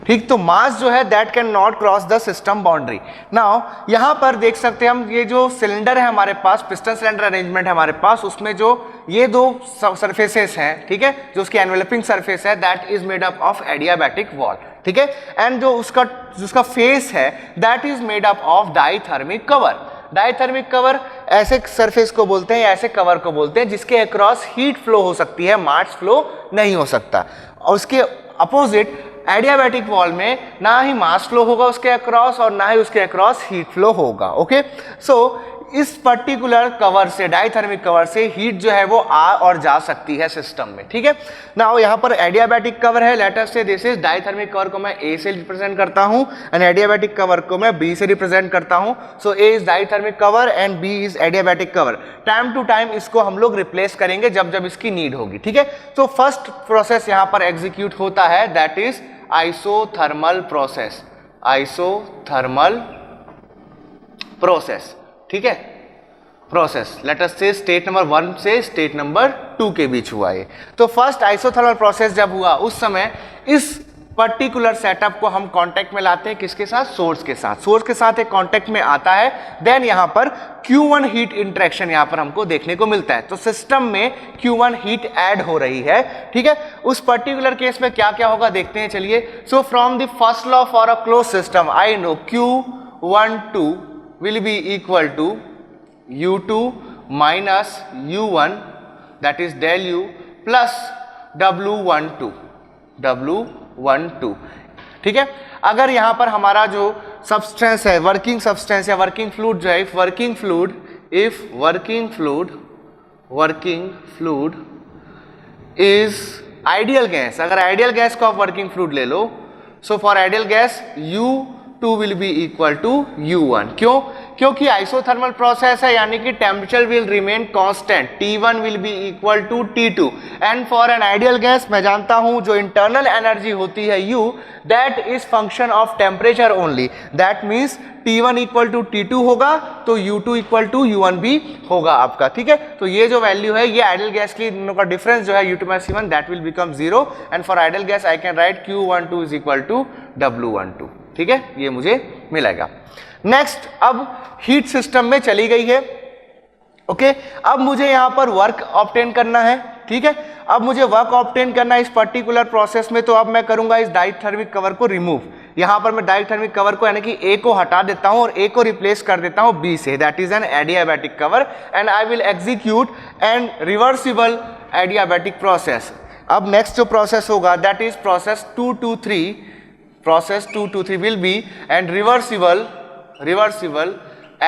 ठीक। तो मास जो है that can not cross the system boundary. Now यहां पर देख सकते हैं हम, ये जो सिलेंडर है हमारे पास, पिस्टन सिलेंडर अरेंजमेंट है हमारे पास, उसमें जो ये दो सरफेसेस हैं, ठीक है, जो उसकी एनवेलपिंग सरफेस है that is made up of adiabatic wall, ठीक है। एंड जो उसका फेस है that is made up of diathermic cover. Diathermic cover ऐसे सरफेस को बोलते हैं, ऐसे कवर को बोलते हैं जिसके अक्रॉस हीट फ्लो हो सकती है, मास फ्लो नहीं हो सकता। और उसके अपोजिट एडियाबैटिक वॉल में ना ही मास फ्लो होगा उसके अक्रॉस और ना ही उसके अक्रॉस हीट फ्लो होगा, ओके। सो इस पर्टिकुलर कवर से, डाइथर्मिक कवर से हीट जो है वो आ और जा सकती है सिस्टम में, ठीक है ना। यहाँ पर एडियाबैटिक कवर है, late us say this is diathermic cover को मैं ए से रिप्रेजेंट करता हूँ एंड एडियाबैटिक कवर को मैं बी से रिप्रेजेंट करता हूँ। So A is diathermic cover and B is adiabatic cover. Time to time इसको हम लोग रिप्लेस करेंगे जब जब इसकी नीड होगी, ठीक है। तो फर्स्ट प्रोसेस यहाँ पर एग्जीक्यूट होता है, that is isothermal process, isothermal process, ठीक है। प्रोसेस लेट अस से स्टेट नंबर 1 से स्टेट नंबर 2 के बीच हुआ है। तो फर्स्ट आइसोथर्मल प्रोसेस जब हुआ उस समय इस पर्टिकुलर सेटअप को हम कांटेक्ट में लाते हैं, किसके साथ, सोर्स के साथ। सोर्स के साथ एक कांटेक्ट में आता है, देन यहां पर Q1 हीट इंटरेक्शन यहां पर हमको देखने को मिलता है। तो सिस्टम में Q1 हीट ऐड हो रही है, ठीक है। उस पर्टिकुलर केस में क्या क्या होगा देखते हैं, चलिए। So from the first law for a close system I know Q12 will be equal to U2 minus U1 that is del U plus W12, ठीक है। अगर यहां पर हमारा जो सब्सटेंस है, वर्किंग सब्सटेंस या वर्किंग फ्लूइड जो है, if working fluid is ideal gas, अगर आइडियल गैस को आप वर्किंग फ्लूइड ले लो, so for ideal gas U2 will be equal to U1। क्यों? क्योंकि आइसोथर्मल प्रोसेस है, यानी कि temperature will remain constant, T1 will be equal to T2 and for an ideal gas मैं जानता हूं जो इंटरनल एनर्जी होती है U, that is function of temperature only, that means T1 equal to T2 होगा तो U2 इक्वल टू U1 भी होगा आपका, ठीक है। तो ये जो वैल्यू है, ये आइडियल गैस के दोनों का डिफरेंस जो है U2 minus C1 that will become 0 and for ideal gas I can write Q12 is equal to W12, ठीक है, ये मुझे मिलेगा। नेक्स्ट, अब हीट सिस्टम में चली गई है, ओके। अब मुझे यहां पर वर्क ऑब्टेन करना है, ठीक है। अब मुझे वर्क ऑब्टेन करना है इस पर्टिकुलर प्रोसेस में, तो अब मैं करूंगा इस डाइथर्मिक कवर को रिमूव। यहां पर मैं डाइथर्मिक कवर को यानी कि ए को हटा देता हूं और ए को रिप्लेस कर देता हूं बी से, that is an adiabatic curve and I will execute an reversible adiabatic process. अब नेक्स्ट जो प्रोसेस होगा that is process 223, process 2 to 3 will be and reversible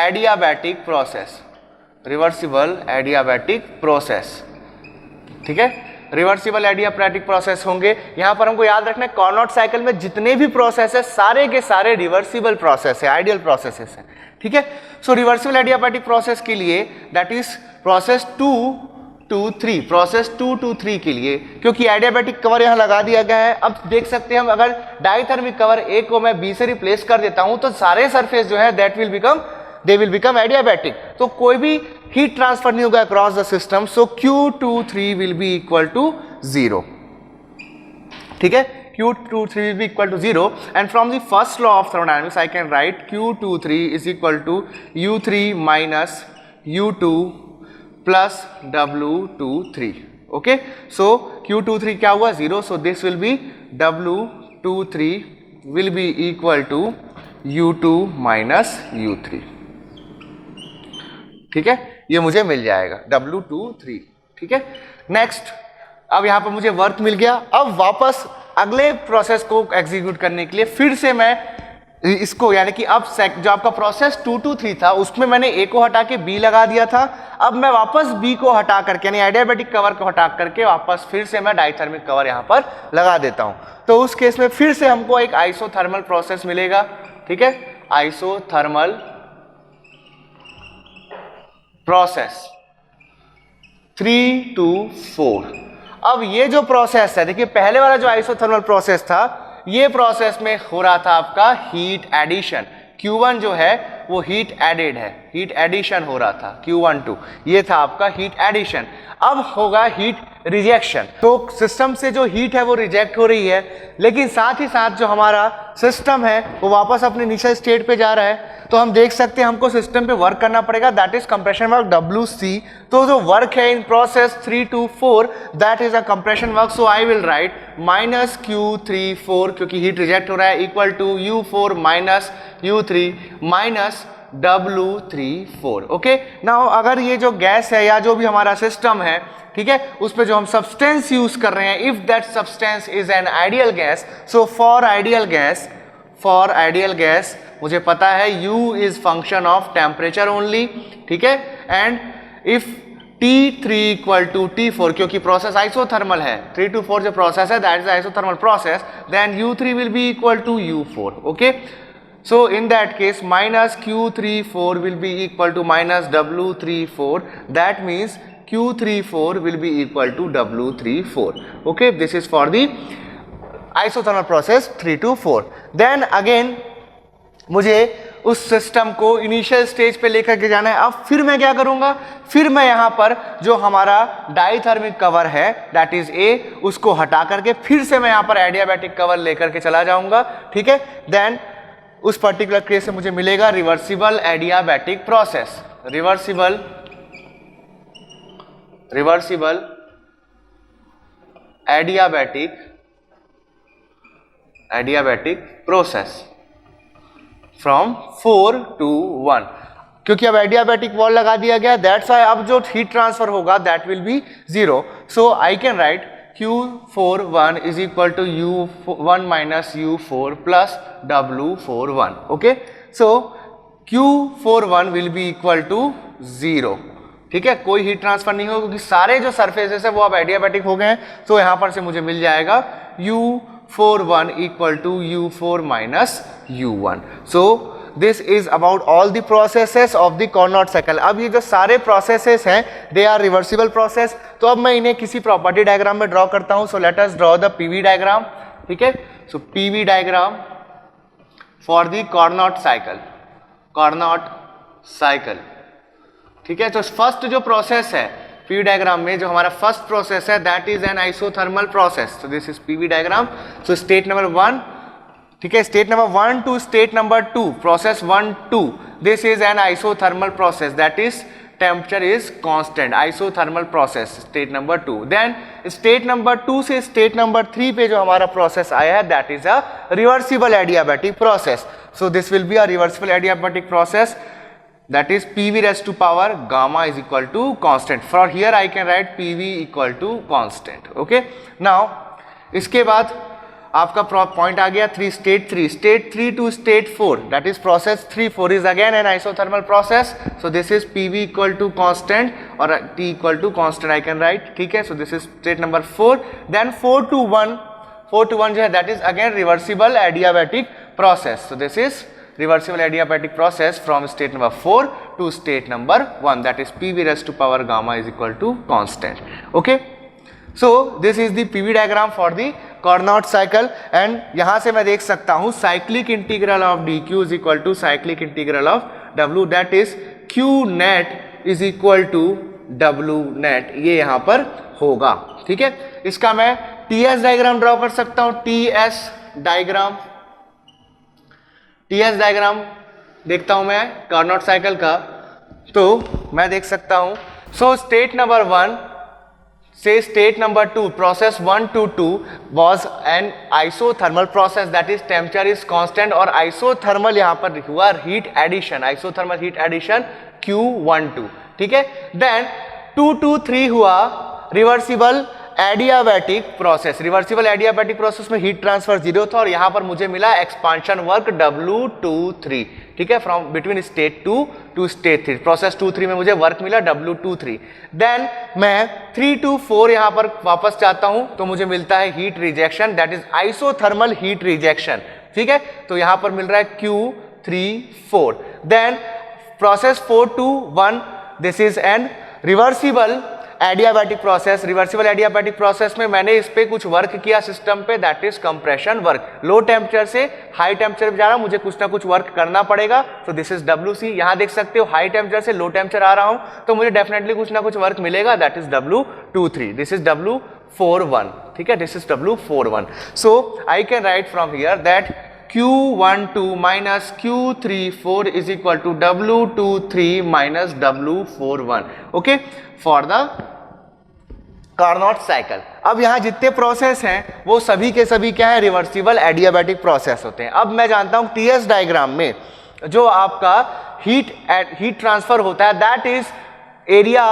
adiabatic process, ठीक है। रिवर्सिबल एडियाबैटिक प्रोसेस होंगे। यहां पर हमको याद रखना है कार्नोट साइकिल में जितने भी प्रोसेस है सारे के सारे रिवर्सिबल प्रोसेस है, आइडियल प्रोसेसेस है, ठीक है। सो रिवर्सिबल एडियाबैटिक प्रोसेस के लिए that is process 2 to 3, process 2 to 3 के लिए, क्योंकि एडियाबैटिक कवर यहां लगा दिया गया है। अब देख सकते हैं हम, अगर डाइथर्मिक कवर ए को मैं बी से रिप्लेस कर देता हूं तो सारे सरफेस जो है दैट विल बिकम एडियाबैटिक, तो कोई भी हीट ट्रांसफर नहीं होगा across the system. So Q23 will be equal to 0, ठीक है। Q23 will be equal to 0 and from the first law of thermodynamics I can write Q23 is equal to U3 minus U2 plus W23, okay। so Q23 क्या हुआ, 0, so this will be W23 will be equal to U2 minus U3, ठीक है, ये मुझे मिल जाएगा W23, ठीक है। नेक्स्ट, अब यहां पर मुझे वर्क मिल गया। अब वापस अगले प्रोसेस को एग्जीक्यूट करने के लिए फिर से मैं इसको, यानी कि अब जो आपका प्रोसेस 2 to 3 था उसमें मैंने ए को हटा के बी लगा दिया था। अब मैं वापस बी को हटा करके यानी एडियाबैटिक कवर को हटा करके वापस फिर से मैं डाइथर्मिक कवर यहां पर लगा देता हूं। तो उस केस में फिर से हमको एक आइसोथर्मल प्रोसेस मिलेगा, ठीक है, आइसोथर्मल प्रोसेस 3 to 4। अब ये जो प्रोसेस है, देखिए पहले वाला जो आइसोथर्मल प्रोसेस था, ये प्रोसेस में हो रहा था आपका हीट एडिशन। Q1 जो है वो हीट एडेड है, हीट एडिशन हो रहा था Q12, ये था आपका हीट एडिशन। अब होगा हीट रिजेक्शन, तो सिस्टम से जो हीट है वो रिजेक्ट हो रही है, लेकिन साथ ही साथ जो हमारा सिस्टम है वो वापस अपने इनिशियल स्टेट पे जा रहा है। तो हम देख सकते हैं हमको सिस्टम पे वर्क करना पड़ेगा, that is compression work WC। तो जो वर्क है in process 3 to 4 that is a compression work, so I will write minus Q34 क्योंकि हीट रिजेक्ट हो रहा है, equal to U4 minus U3 minus W34, okay. Now अगर ये जो गैस है या जो भी हमारा सिस्टम है, ठीक है, उस पे जो हम सब्सटेंस यूज कर रहे हैं, if that substance is an ideal gas, so for ideal gas मुझे पता है U is function of temperature only, ठीक है, and if T3 equal to T4, क्योंकि प्रोसेस आइसोथर्मल है, 3 to 4 जो प्रोसेस है that is isothermal process, then U3 will be equal to U4, okay. So in that case minus Q34 will be equal to minus W34, that means Q34 will be equal to W34, okay, this is for the isothermal process 3 to 4. Then again मुझे उस system को initial stage पे लेकर के जाना है। अब फिर मैं क्या करूंगा, फिर मैं यहाँ पर जो हमारा डाइथर्मिक कवर है दैट इज A, उसको हटा करके फिर से मैं यहाँ पर एडियाबैटिक कवर लेकर के चला जाऊंगा, ठीक है। देन उस पर्टिकुलर केस से मुझे मिलेगा reversible adiabatic process, reversible adiabatic process from 4 to 1, क्योंकि अब एडियाबैटिक वॉल लगा दिया गया, दैट्स वाई अब जो हीट ट्रांसफर होगा that will B 0। So I can right Q41 is equal to U1 minus U4 plus W41, okay, so Q41 will be equal to 0, ठीक है, कोई हीट ट्रांसफर नहीं होगा क्योंकि सारे जो सरफेसेस है वो अब एडियाबैटिक हो गए हैं। तो यहां पर से मुझे मिल जाएगा U41 equal to U4 minus U1। So this is about all the processes of the Carnot cycle. अब ये जो सारे प्रोसेसेस हैं दे आर रिवर्सिबल प्रोसेस। तो अब मैं इन्हें किसी प्रॉपर्टी डायग्राम में ड्रॉ करता हूं। So let us draw the PV diagram, ठीक है। So PV diagram for the Carnot cycle, ठीक है। तो फर्स्ट जो प्रोसेस है पीवी डायग्राम में, जो हमारा फर्स्ट प्रोसेस है that is an isothermal process. So this is PV diagram. So state number 1, ठीक है, state number 1 to state number 2, process 1 2, this is an isothermal process that is temperature is constant, isothermal process state number 2। Then state number 2 से state number 3 पे जो हमारा process आया है that is a reversible adiabatic process. So this will be a reversible adiabatic process that is PV raised to power gamma is equal to constant. For here I can write PV equal to constant, okay. Now इसके बाद आपका point आ गया state 3 to state 4 that is process 3-4 is again an isothermal process. So this is PV equal to constant और T equal to constant I can write, ठीक है। So this is state number 4. Then 4 to 1 जो है that is again reversible adiabatic process. So this is reversible adiabatic process from state number 4 to state number 1, that is PV raised to power gamma is equal to constant, okay. So this is the PV diagram for the Carnot cycle and यहाँ से मैं देख सकता हूँ cyclic integral of dq is equal to cyclic integral of w, that is q net is equal to w net, ये यहाँ पर होगा, ठीक है। इसका मैं TS डायग्राम ड्रॉ कर सकता हूँ, TS डायग्राम देखता हूं मैं कार्नोट साइकिल का, तो मैं देख सकता हूं। सो स्टेट नंबर 1 से state number 2, process 1 to 2 was an isothermal process that is temperature is constant और आइसोथर्मल यहां पर हुआ heat addition, isothermal heat addition Q12, ठीक है। देन 2 to 3 हुआ reversible adiabatic process. Reversible adiabatic process में हीट ट्रांसफर 0 था और यहां पर मुझे मिला एक्सपांशन वर्क W23, ठीक है, from between state 2 to state 3। Process 2-3 में मुझे वर्क मिला W23। देन मैं 3 to 4 यहां पर वापस जाता हूं तो मुझे मिलता है heat rejection that is isothermal heat rejection, ठीक है। तो यहां पर मिल रहा है Q34। Then process 4 to 1 this is an reversible adiabatic process. Reversible adiabatic process में मैंने इस पे कुछ वर्क किया सिस्टम पे that is compression work. Low temperature से हाई टेम्परेचर पे जा रहा हूं, मुझे कुछ ना कुछ वर्क करना पड़ेगा। सो दिस इज WC। यहां देख सकते हो हाई टेम्परेचर से लो टेम्परेचर आ रहा हूं तो मुझे डेफिनेटली कुछ ना कुछ वर्क मिलेगा that is W23, this is W41, ठीक है, this is W41। So I can right from here that Q12 minus Q34 is equal to W23 minus W41, okay, for the Carnot cycle। अब यहाँ जितने process हैं वो सभी के सभी क्या है, रिवर्सिबल एडियाबैटिक प्रोसेस होते हैं। अब मैं जानता हूँ TS डायग्राम में जो आपका हीट ट्रांसफर होता है that is area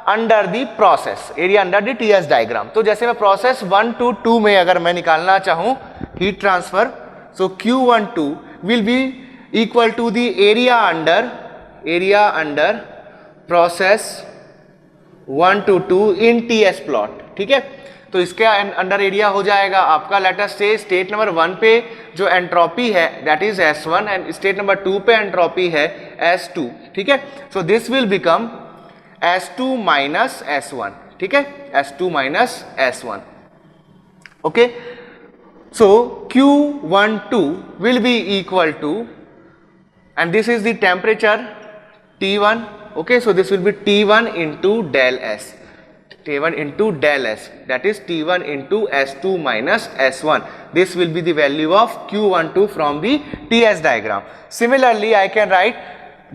under the process, area under the TS diagram. तो जैसे मैं प्रोसेस 1 to 2 में अगर मैं निकालना चाहूँ heat transfer, so Q12 will be equal to the area under process 1 to 2 in TS plot. ठीक है, तो इसके अंडर एरिया हो जाएगा आपका, लेट अस से स्टेट नंबर 1 पे जो एंट्रोपी है that is S1 and state number 2 पे एंट्रोपी है S2। ठीक है, so this will become S2 minus S1। ठीक है, S2 minus S1। Okay, so Q12 will be equal to, and this is the temperature T1। okay, so this will be T1 into del S, T1 into del S, that is T1 into S2 minus S1. This will be the value of Q12 from the TS diagram. Similarly, I can write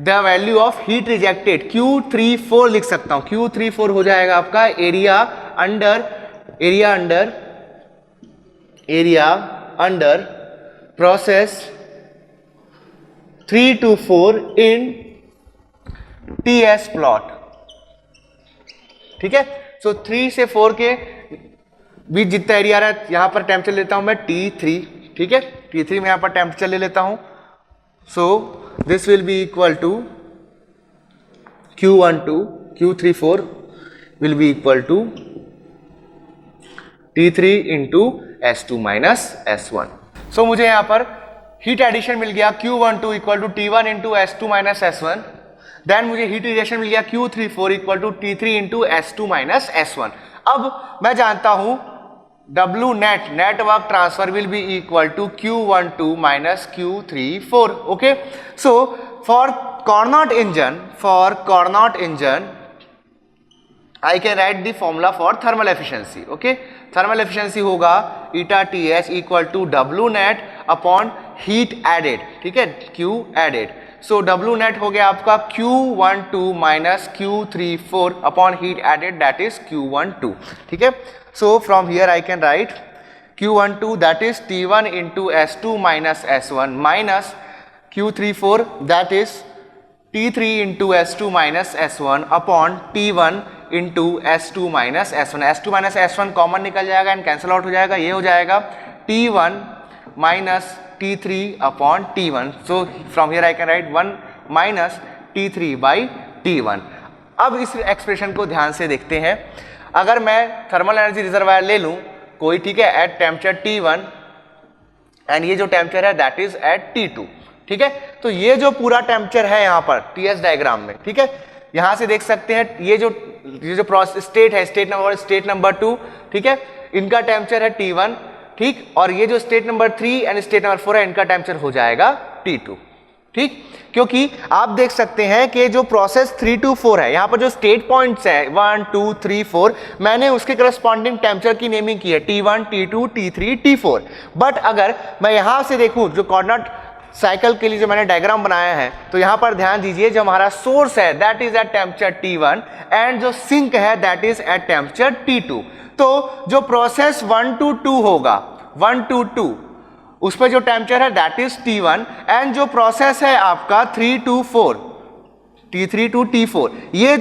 the value of heat rejected, Q34 लिख सकता हूँ। Q34 हो जाएगा आपका area under process 3 to 4 in TS plot. ठीक है, सो 3 से 4 के बीच जितना एरिया आ रहा है, यहां पर टेम्परेचर लेता हूं मैं T3। ठीक है, T3 में यहां पर टेम्परेचर ले लेता हूं। So this will be equal to Q34 will be equal to T3 into S2 minus S1। So मुझे यहां पर हीट एडिशन मिल गया Q12 equal to T1 into S2 minus S1। Then मुझे हीट रिजेक्शन मिल गया Q34 equal to T3 into S2 minus S1। अब मैं जानता हूं W net work transfer will be equal to Q12 minus Q34। Okay, so for Carnot engine I can write the formula for thermal efficiency. Okay, thermal efficiency होगा eta TS equal to W net upon heat added. ठीक है, Q added. So W net हो गया आपका Q12 minus Q34 upon heat added that is Q12। ठीक है, so from here I can write Q12 that is T1 into S2 minus S1 minus Q34 that is T3 into S2 minus S1 upon T1 into S2 minus S1। S2 minus S1 common निकल जाएगा and cancel out हो जाएगा, ये हो जाएगा T1 minus T3 upon T1। So from here I can right 1 minus T3 by T1। अब इस expression को ध्यान से देखते हैं। अगर मैं थर्मल एनर्जी रिजर्वायर ले लूं कोई, ठीक है, एट टेम्परेचर T1 एंड ये जो टेम्परेचर है दैट इज एट T2। ठीक है, तो ये जो पूरा टेम्परेचर है यहाँ पर TS डायग्राम में, ठीक है, यहां से देख सकते हैं ये जो स्टेट है, स्टेट नंबर 2, ठीक है, इनका टेम्परेचर है T1। ठीक, और ये जो state number 3 and state number 4 है इनका टेम्परेचर हो जाएगा T2। ठीक, क्योंकि आप देख सकते हैं कि जो प्रोसेस 3 to 4 है, यहां पर जो स्टेट पॉइंट्स है 1 2 3 4, मैंने उसके करस्पॉन्डिंग टेम्परेचर की नेमिंग की है T1 T2 T3 T4। But अगर मैं यहां से देखूं जो कोऑर्डिनेट साइकिल के लिए जो मैंने डायग्राम बनाया है, तो यहां पर ध्यान दीजिए जो हमारा सोर्स है that is at temperature T1 and जो सिंक है that is eight temperature T2। तो जो प्रोसेस 1 to 2 होगा, 1 to 2, उस पर जो टेम्परेचर है दैट इज T1 एंड जो प्रोसेस है आपका 3 to 4 T3 to T4, ये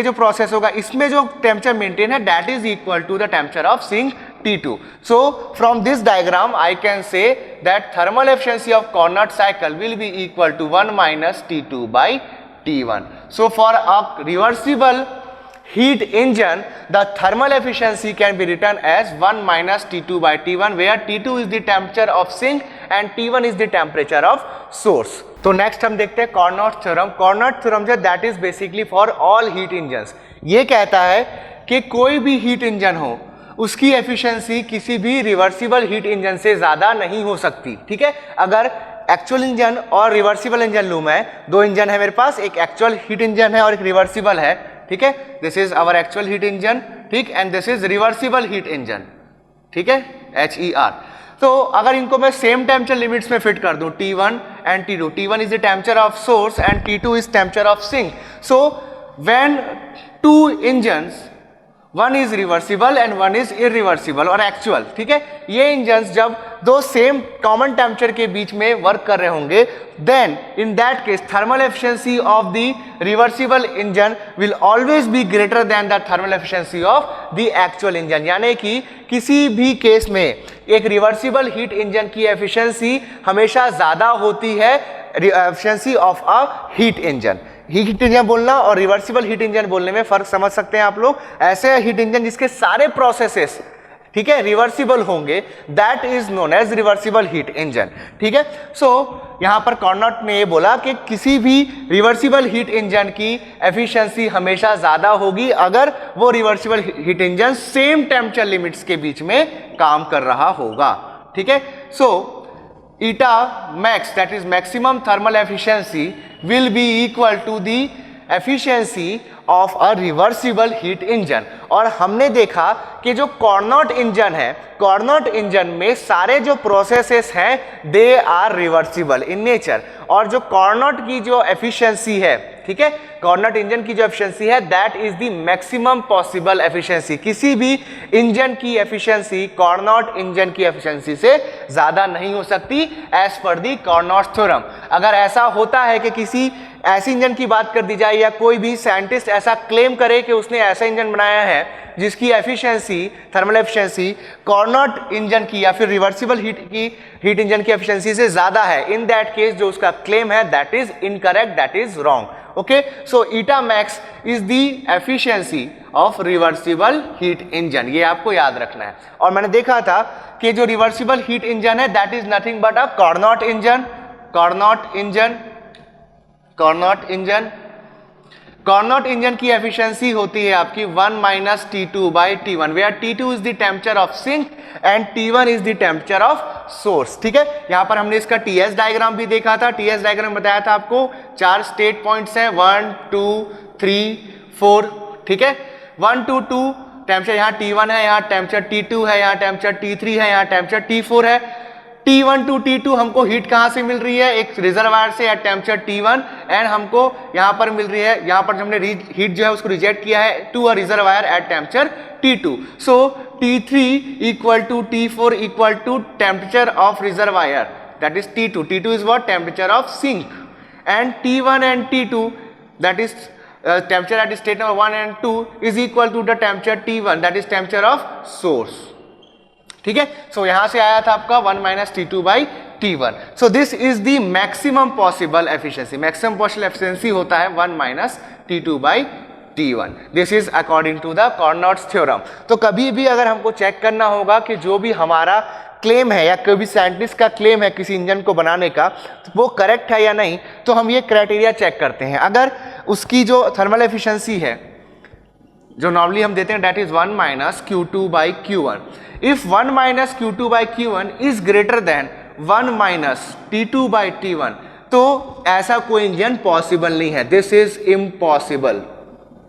जो प्रोसेस होगा इसमें जो टेम्परेचर मेंटेन है that is equal to the temperature of sink T2. So from this diagram I can say that thermal efficiency of Carnot cycle will be equal to 1 minus T2 by T1. So for a reversible heat engine, the thermal efficiency can be written as 1 minus T2 by T1, where T2 is the temperature of sink and T1 is the temperature of source. तो next हम देखते हैं Carnot theorem. Carnot theorem जो that is basically for all heat engines. ये कहता है कि कोई भी हीट इंजन हो उसकी एफिशिएंसी किसी भी रिवर्सिबल हीट इंजन से ज्यादा नहीं हो सकती। ठीक है, अगर एक्चुअल इंजन और रिवर्सिबल इंजन लूं मैं, दो इंजन है मेरे पास, एक एक्चुअल हीट इंजन है और एक रिवर्सिबल है। ठीक है, this is our actual heat engine, ठीक, and this is reversible heat engine. ठीक है, HER। तो अगर इनको मैं सेम टेम्परेचर लिमिट्स में फिट कर दूं T1 and T2, T1 is the temperature of source and T2 is temperature of sink. So when two engines, one is reversible and one is irreversible और actual, ठीक है, ये engines जब दो same common temperature के बीच में work कर रहे होंगे, then in that case thermal efficiency of the reversible engine will always be greater than the thermal efficiency of the actual engine. यानी कि किसी भी केस में एक रिवर्सिबल हीट इंजन की एफिशिएंसी हमेशा ज्यादा होती है efficiency of a heat engine. Heat engine बोलना और रिवर्सिबल हीट इंजन बोलने में फर्क समझ सकते हैं आप लोग। ऐसे हीट इंजन जिसके सारे प्रोसेसेस, ठीक है, रिवर्सिबल होंगे, that is known as reversible heat engine. ठीक है, सो यहां पर कार्नोट ने ये बोला कि किसी भी रिवर्सिबल हीट इंजन की एफिशिएंसी हमेशा ज्यादा होगी अगर वो reversible heat engine same temperature limits के बीच में काम कर रहा होगा। ठीक है, so eta max, that is maximum thermal efficiency, will be equal to the efficiency of a reversible heat engine. और हमने देखा कि जो कार्नोट इंजन है, कार्नोट इंजन में सारे जो प्रोसेसेस हैं they are reversible in nature. और जो कार्नोट की जो एफिशिएंसी है, ठीक है, कार्नोट इंजन की जो एफिशिएंसी है that is the maximum possible efficiency. किसी भी इंजन की एफिशिएंसी कार्नोट इंजन की एफिशिएंसी से ज्यादा नहीं हो सकती एज पर दी कार्नोट थ्योरम। अगर ऐसा होता है कि किसी ऐसे इंजन की बात कर दी जाए या कोई भी साइंटिस्ट ऐसा क्लेम करे कि उसने ऐसा इंजन बनाया है जिसकी efficiency, thermal efficiency Carnot engine की या फिर रिवर्सिबल हीट इंजन की एफिशिएंसी से ज्यादा है, इन दैट केस जो उसका क्लेम है that is incorrect, that is wrong. Okay, so eta max is the efficiency of reversible heat engine, ये आपको याद रखना है। और मैंने देखा था कि जो रिवर्सिबल हीट इंजन है that is nothing but a Carnot engine. Carnot engine, Carnot engine, Carnot engine की एफिशिएंसी होती है आपकी 1 minus T2 by T1, where T2 is the temperature of sink and T1 is the temperature of source. ठीक है, यहां पर हमने इसका TS डायग्राम भी देखा था। TS डायग्राम बताया था आपको 4 स्टेट पॉइंट्स हैं, 1 2 3 4। ठीक है, 1 2 2 टेम्परेचर यहाँ T1 है, यहाँ टेम्परेचर T2 है, यहाँ टेम्परेचर T3 है, यहाँ टेम्परेचर T4 है। T1 टू T2 हमको हीट कहां से मिल रही है, एक रिजर्वायर से एट टेम्परेचर T1, एंड हमको यहां पर मिल रही है, यहां पर हमने हीट जो है उसको रिजेक्ट किया है to a reservoir at temperature T2। So T3 equal to T4 equal to temperature of reservoir, that is T2। T2 is what, temperature of sink, and T1 and T2 that is temperature at state number 1 and 2 is equal to the temperature T1, that is temperature of source. ठीक है, so यहां से आया था आपका 1 minus T2 by T1। So this is the maximum possible efficiency. Maximum possible efficiency होता है 1 minus T2 by T1। This is according to the Carnot's theorem. तो कभी भी अगर हमको चेक करना होगा कि जो भी हमारा क्लेम है या कोई भी साइंटिस्ट का क्लेम है किसी इंजन को बनाने का, तो वो करेक्ट है या नहीं, तो हम ये क्राइटेरिया चेक करते हैं। अगर उसकी जो थर्मल एफिशिएंसी है जो नॉर्मली हम देते हैं that is 1 minus Q2 by Q1, if 1 minus Q2 by Q1 is greater than 1 minus T2 by T1, तो ऐसा कोई इंजन पॉसिबल नहीं है। This is impossible,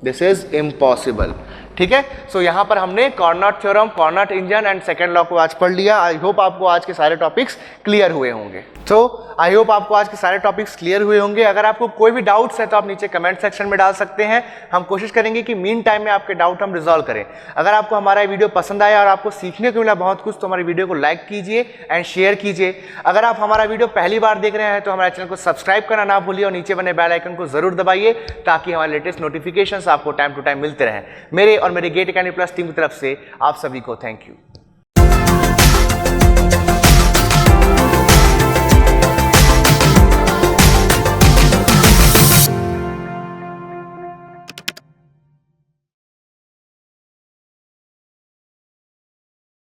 this is impossible. ठीक है, सो यहां पर हमने Carnot theorem, Carnot engine and second law को आज पढ़ लिया। आई होप आपको आज के सारे टॉपिक्स क्लियर हुए होंगे। तो आई होप आपको आज के सारे टॉपिक्स क्लियर हुए होंगे। अगर आपको कोई भी डाउट्स है तो आप नीचे कमेंट सेक्शन में डाल सकते हैं। हम कोशिश करेंगे कि मीन टाइम में आपके डाउट हम रिजॉल्व करें। अगर आपको हमारा वीडियो पसंद आया और आपको सीखने को मिला बहुत कुछ, तो हमारी वीडियो को लाइक कीजिए एंड शेयर कीजिए। अगर आप हमारा वीडियो पहली बार देख रहे हैं तो हमारे चैनल को सब्सक्राइब करना ना भूलिए और नीचे बने बेल आइकन को जरूर दबाइए ताकि हमारे लेटेस्ट नोटिफिकेशंस आपको टाइम टू टाइम मिलते रहें। मेरे और मेरे गेट अकेडमी प्लस टीम की तरफ से आप सभी को थैंक यू।